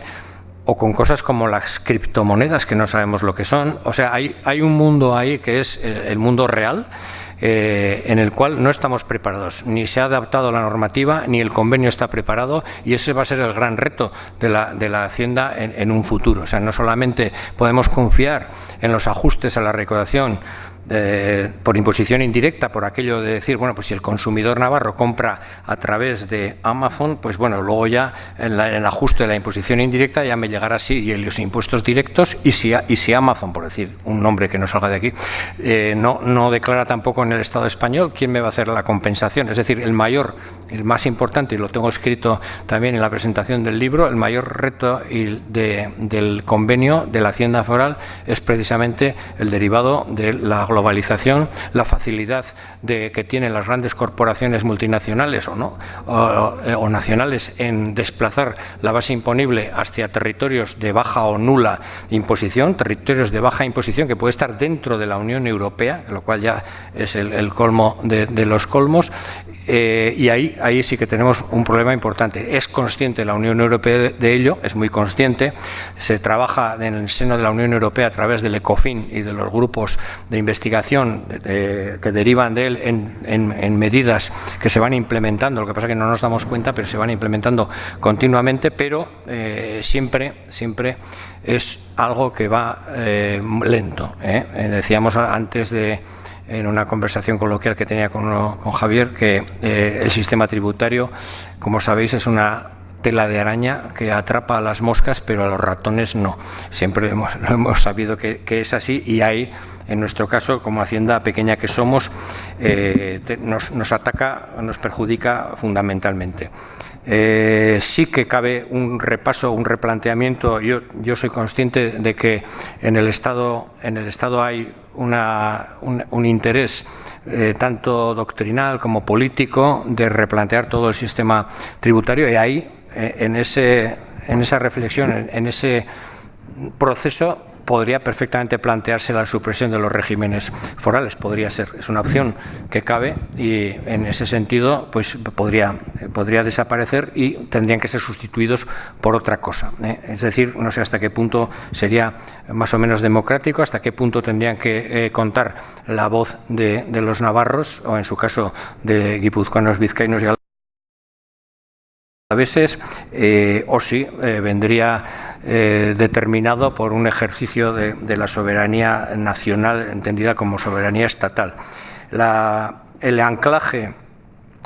o con cosas como las criptomonedas, que no sabemos lo que son. O sea, hay un mundo ahí que es el mundo real, en el cual no estamos preparados, ni se ha adaptado la normativa, ni el convenio está preparado, y ese va a ser el gran reto de la Hacienda en un futuro. O sea, no solamente podemos confiar en los ajustes a la recaudación por imposición indirecta, por aquello de decir, bueno, pues si el consumidor navarro compra a través de Amazon, pues bueno, luego ya en el ajuste de la imposición indirecta ya me llegará así, y los impuestos directos, y si Amazon, por decir un nombre que no salga de aquí, no declara tampoco en el Estado español, ¿quién me va a hacer la compensación? Es decir, el más importante, y lo tengo escrito también en la presentación del libro, el mayor reto del convenio de la Hacienda Foral es precisamente el derivado de la globalización, la facilidad que tienen las grandes corporaciones multinacionales o nacionales en desplazar la base imponible hacia territorios de baja o nula imposición, territorios de baja imposición que puede estar dentro de la Unión Europea, lo cual ya es el colmo de los colmos, y ahí sí que tenemos un problema importante. Es consciente la Unión Europea de ello, es muy consciente, se trabaja en el seno de la Unión Europea a través del ECOFIN y de los grupos de investigación que derivan de él en medidas que se van implementando. Lo que pasa es que no nos damos cuenta, pero se van implementando continuamente, pero siempre es algo que va lento. Decíamos antes en una conversación coloquial que tenía con Javier, que el sistema tributario, como sabéis, es una tela de araña que atrapa a las moscas, pero a los ratones no. Siempre lo hemos sabido que es así, y ahí, en nuestro caso, como Hacienda pequeña que somos, nos ataca, nos perjudica fundamentalmente. Sí que cabe un repaso, un replanteamiento. Yo soy consciente de que en el Estado hay un interés tanto doctrinal como político de replantear todo el sistema tributario, y ahí en esa reflexión, en ese proceso, podría perfectamente plantearse la supresión de los regímenes forales. Podría ser, es una opción que cabe, y en ese sentido pues podría desaparecer y tendrían que ser sustituidos por otra cosa. Es decir, no sé hasta qué punto sería más o menos democrático, hasta qué punto tendrían que contar la voz de los navarros, o en su caso de guipuzcoanos, vizcaínos y alaveses, o si vendría determinado por un ejercicio de la soberanía nacional, entendida como soberanía estatal. El anclaje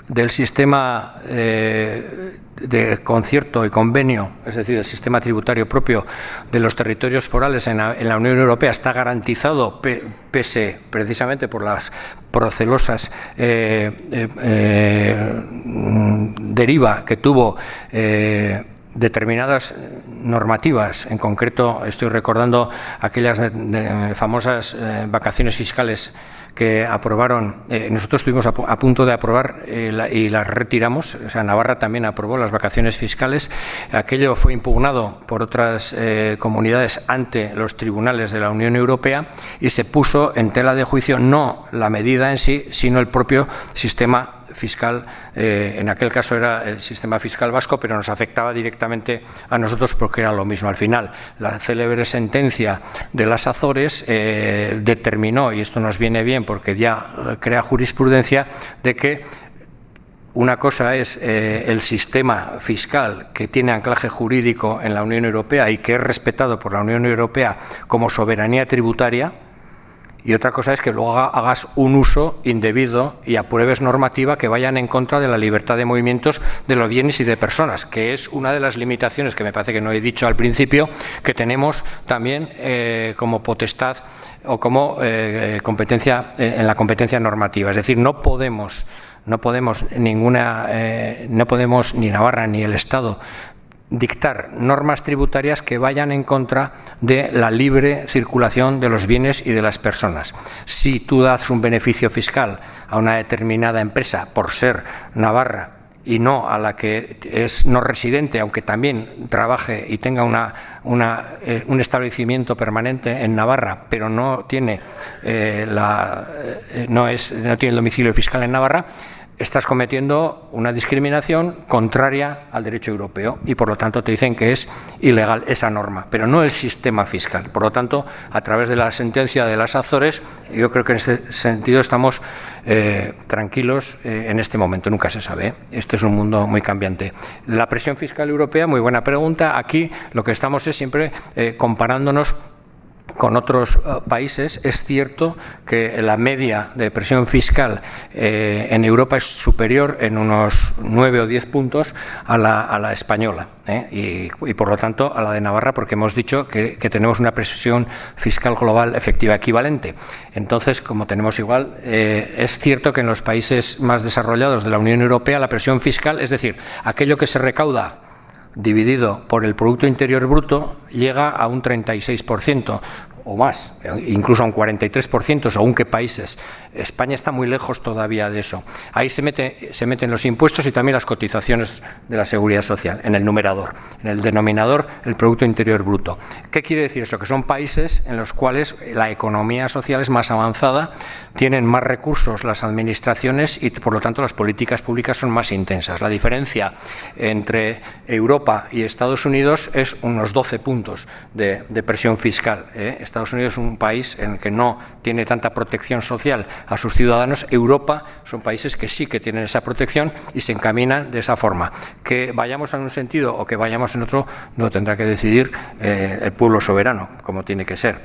del sistema de concierto y convenio, es decir, el sistema tributario propio de los territorios forales en la Unión Europea, está garantizado pese precisamente por las procelosas deriva que tuvo determinadas normativas. En concreto, estoy recordando aquellas famosas vacaciones fiscales que aprobaron. Nosotros estuvimos a punto de aprobar y las retiramos. O sea, Navarra también aprobó las vacaciones fiscales. Aquello fue impugnado por otras comunidades ante los tribunales de la Unión Europea, y se puso en tela de juicio no la medida en sí, sino el propio sistema fiscal. En aquel caso era el sistema fiscal vasco, pero nos afectaba directamente a nosotros porque era lo mismo. Al final, la célebre sentencia de las Azores determinó, y esto nos viene bien porque ya crea jurisprudencia, de que una cosa es el sistema fiscal que tiene anclaje jurídico en la Unión Europea y que es respetado por la Unión Europea como soberanía tributaria, y otra cosa es que luego hagas un uso indebido y apruebes normativa que vayan en contra de la libertad de movimientos de los bienes y de personas, que es una de las limitaciones que me parece que no he dicho al principio, que tenemos también como potestad o como competencia en la competencia normativa. Es decir, no podemos ni Navarra ni el Estado dictar normas tributarias que vayan en contra de la libre circulación de los bienes y de las personas. Si tú das un beneficio fiscal a una determinada empresa por ser navarra y no a la que es no residente, aunque también trabaje y tenga un establecimiento permanente en Navarra, pero no tiene el domicilio fiscal en Navarra, estás cometiendo una discriminación contraria al derecho europeo y, por lo tanto, te dicen que es ilegal esa norma, pero no el sistema fiscal. Por lo tanto, a través de la sentencia de las Azores, yo creo que en ese sentido estamos tranquilos en este momento, nunca se sabe, ¿eh? Este es un mundo muy cambiante. La presión fiscal europea, muy buena pregunta. Aquí lo que estamos es siempre comparándonos con otros países. Es cierto que la media de presión fiscal en Europa es superior en unos 9 o 10 puntos a la española, y por lo tanto a la de Navarra, porque hemos dicho que tenemos una presión fiscal global efectiva equivalente. Entonces, como tenemos igual, es cierto que en los países más desarrollados de la Unión Europea la presión fiscal, es decir, aquello que se recauda dividido por el Producto Interior Bruto, llega a un 36% o más, incluso a un 43%, según qué países. España está muy lejos todavía de eso. Ahí se meten los impuestos y también las cotizaciones de la Seguridad Social, en el numerador. En el denominador, el Producto Interior Bruto. ¿Qué quiere decir eso? Que son países en los cuales la economía social es más avanzada, tienen más recursos las administraciones y, por lo tanto, las políticas públicas son más intensas. La diferencia entre Europa y Estados Unidos es unos 12 puntos de presión fiscal, ¿eh? Estados Unidos es un país en el que no tiene tanta protección social a sus ciudadanos. Europa son países que sí que tienen esa protección y se encaminan de esa forma. Que vayamos en un sentido o que vayamos en otro lo tendrá que decidir el pueblo soberano, como tiene que ser.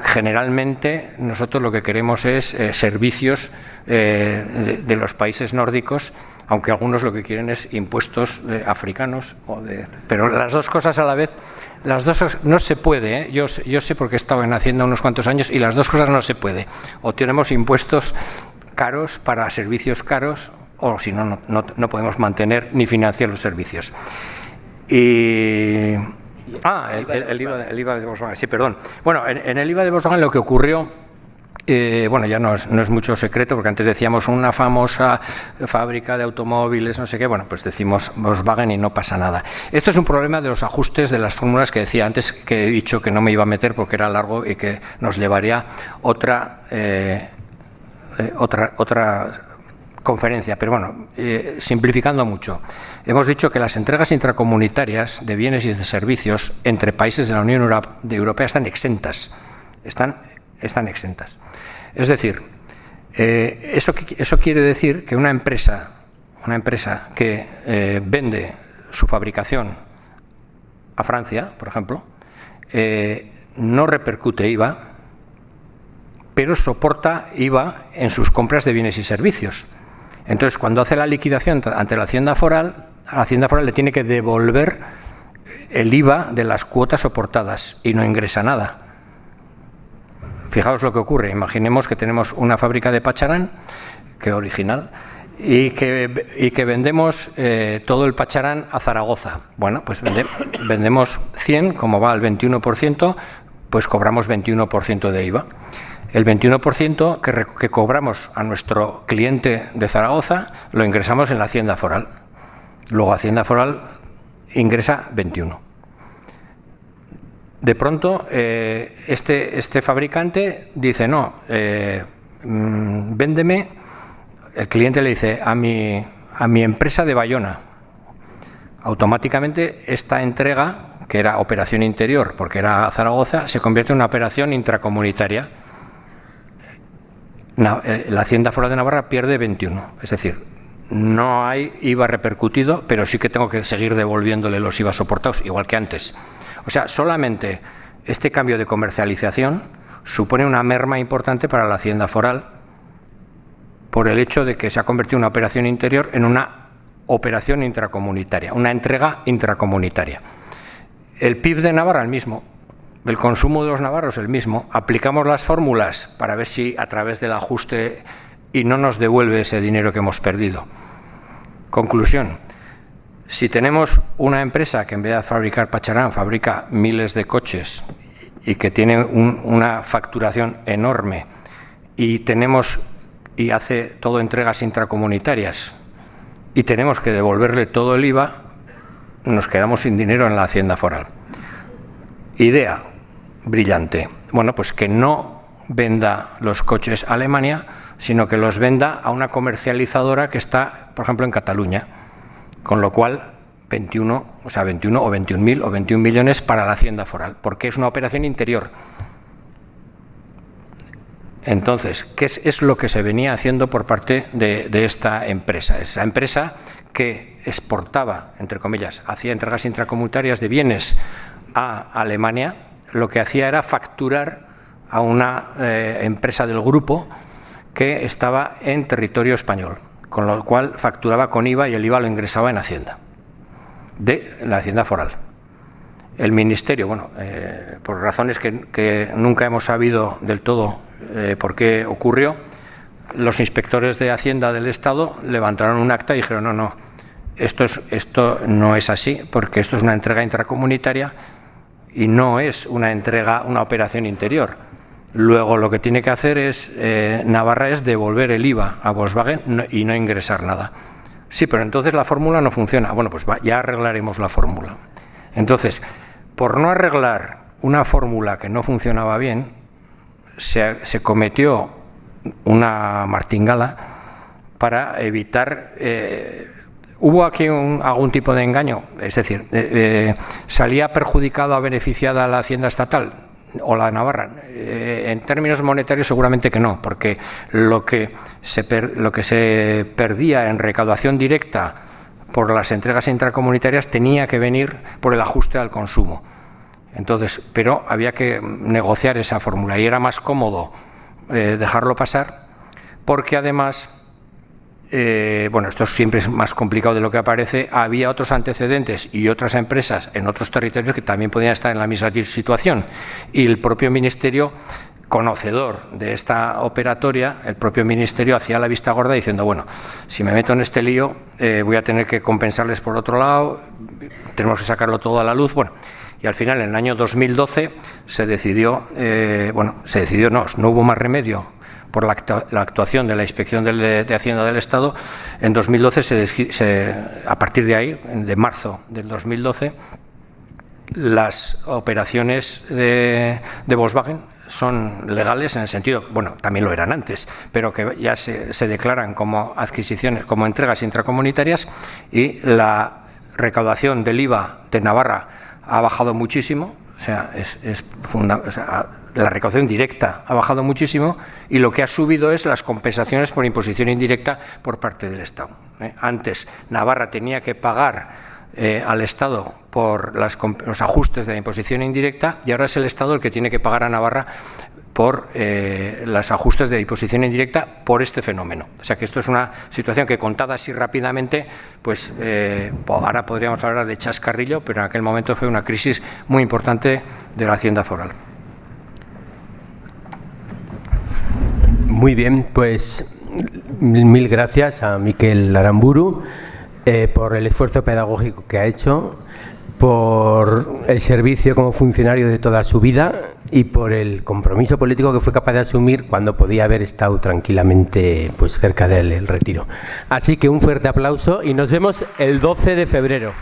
Generalmente nosotros lo que queremos es servicios de los países nórdicos, aunque algunos lo que quieren es impuestos africanos, pero las dos cosas a la vez. Las dos no se puede, ¿eh? Yo sé porque he estado en Hacienda unos cuantos años y las dos cosas no se puede. O tenemos impuestos caros para servicios caros, o si no, no podemos mantener ni financiar los servicios. Y el IVA de Volkswagen, sí, perdón. Bueno, en el IVA de Volkswagen lo que ocurrió, bueno, ya no es mucho secreto, porque antes decíamos una famosa fábrica de automóviles, no sé qué, bueno, pues decimos Volkswagen y no pasa nada. Esto es un problema de los ajustes de las fórmulas que decía antes, que he dicho que no me iba a meter porque era largo y que nos llevaría otra conferencia, pero bueno, simplificando mucho. Hemos dicho que las entregas intracomunitarias de bienes y de servicios entre países de la Unión Europea están exentas. Están exentas. Es decir, eso quiere decir que una empresa que vende su fabricación a Francia, por ejemplo, no repercute IVA, pero soporta IVA en sus compras de bienes y servicios. Entonces, cuando hace la liquidación ante la Hacienda Foral, a la Hacienda Foral le tiene que devolver el IVA de las cuotas soportadas y no ingresa nada. Fijaos lo que ocurre. Imaginemos que tenemos una fábrica de pacharán, que original, y que vendemos todo el pacharán a Zaragoza. Bueno, pues vendemos 100, como va al 21%, pues cobramos 21% de IVA. El 21% que cobramos a nuestro cliente de Zaragoza lo ingresamos en la Hacienda Foral. Luego Hacienda Foral ingresa 21%. De pronto, este fabricante dice, no, véndeme, el cliente le dice, a mi empresa de Bayona. Automáticamente esta entrega, que era operación interior, porque era Zaragoza, se convierte en una operación intracomunitaria. La Hacienda Foral de Navarra pierde 21, es decir, no hay IVA repercutido, pero sí que tengo que seguir devolviéndole los IVA soportados, igual que antes. O sea, solamente este cambio de comercialización supone una merma importante para la Hacienda Foral por el hecho de que se ha convertido una operación interior en una operación intracomunitaria, una entrega intracomunitaria. El PIB de Navarra el mismo, el consumo de los navarros el mismo. Aplicamos las fórmulas para ver si a través del ajuste y no nos devuelve ese dinero que hemos perdido. Conclusión. Si tenemos una empresa que en vez de fabricar pacharán fabrica miles de coches y que tiene una facturación enorme y hace todo entregas intracomunitarias y tenemos que devolverle todo el IVA, nos quedamos sin dinero en la Hacienda Foral. Idea brillante. Bueno, pues que no venda los coches a Alemania, sino que los venda a una comercializadora que está, por ejemplo, en Cataluña, con lo cual 21 o 21.000 o 21 millones para la Hacienda Foral, porque es una operación interior. Entonces, ¿qué es lo que se venía haciendo por parte de esta empresa? Esa empresa que exportaba, entre comillas, hacía entregas intracomunitarias de bienes a Alemania, lo que hacía era facturar a una empresa del grupo que estaba en territorio español, con lo cual facturaba con IVA y el IVA lo ingresaba en Hacienda, de la Hacienda Foral. El Ministerio, bueno, por razones que nunca hemos sabido del todo por qué ocurrió, los inspectores de Hacienda del Estado levantaron un acta y dijeron no, esto no es así, porque esto es una entrega intracomunitaria y no es una operación interior. Luego lo que tiene que hacer Navarra es devolver el IVA a Volkswagen y no ingresar nada. Sí, pero entonces la fórmula no funciona. Bueno, pues ya arreglaremos la fórmula. Entonces, por no arreglar una fórmula que no funcionaba bien, se cometió una martingala para evitar... ¿Hubo aquí algún tipo de engaño? Es decir, ¿salía perjudicada o beneficiada la Hacienda estatal o la Navarra? En términos monetarios seguramente que no, porque lo que se perdía en recaudación directa por las entregas intracomunitarias tenía que venir por el ajuste al consumo. Entonces, pero había que negociar esa fórmula y era más cómodo dejarlo pasar, porque además, bueno, esto siempre es más complicado de lo que aparece, había otros antecedentes y otras empresas en otros territorios que también podían estar en la misma situación, y el propio Ministerio, conocedor de esta operatoria, el propio Ministerio hacía la vista gorda diciendo, bueno, si me meto en este lío voy a tener que compensarles por otro lado, tenemos que sacarlo todo a la luz. Bueno, y al final, en el año 2012, se decidió, no hubo más remedio por la actuación de la Inspección de Hacienda del Estado. En 2012, a partir de ahí, de marzo del 2012, las operaciones de Volkswagen son legales en el sentido, bueno, también lo eran antes, pero que ya se declaran como adquisiciones, como entregas intracomunitarias, y la recaudación del IVA de Navarra ha bajado muchísimo, o sea, la recaudación directa ha bajado muchísimo, y lo que ha subido es las compensaciones por imposición indirecta por parte del Estado. Antes Navarra tenía que pagar al Estado por los ajustes de la imposición indirecta, y ahora es el Estado el que tiene que pagar a Navarra por los ajustes de imposición indirecta por este fenómeno. O sea que esto es una situación que, contada así rápidamente, pues ahora podríamos hablar de chascarrillo, pero en aquel momento fue una crisis muy importante de la Hacienda Foral. Muy bien, pues mil gracias a Mikel Aramburu por el esfuerzo pedagógico que ha hecho, por el servicio como funcionario de toda su vida y por el compromiso político que fue capaz de asumir cuando podía haber estado tranquilamente pues cerca del retiro. Así que un fuerte aplauso y nos vemos el 12 de febrero.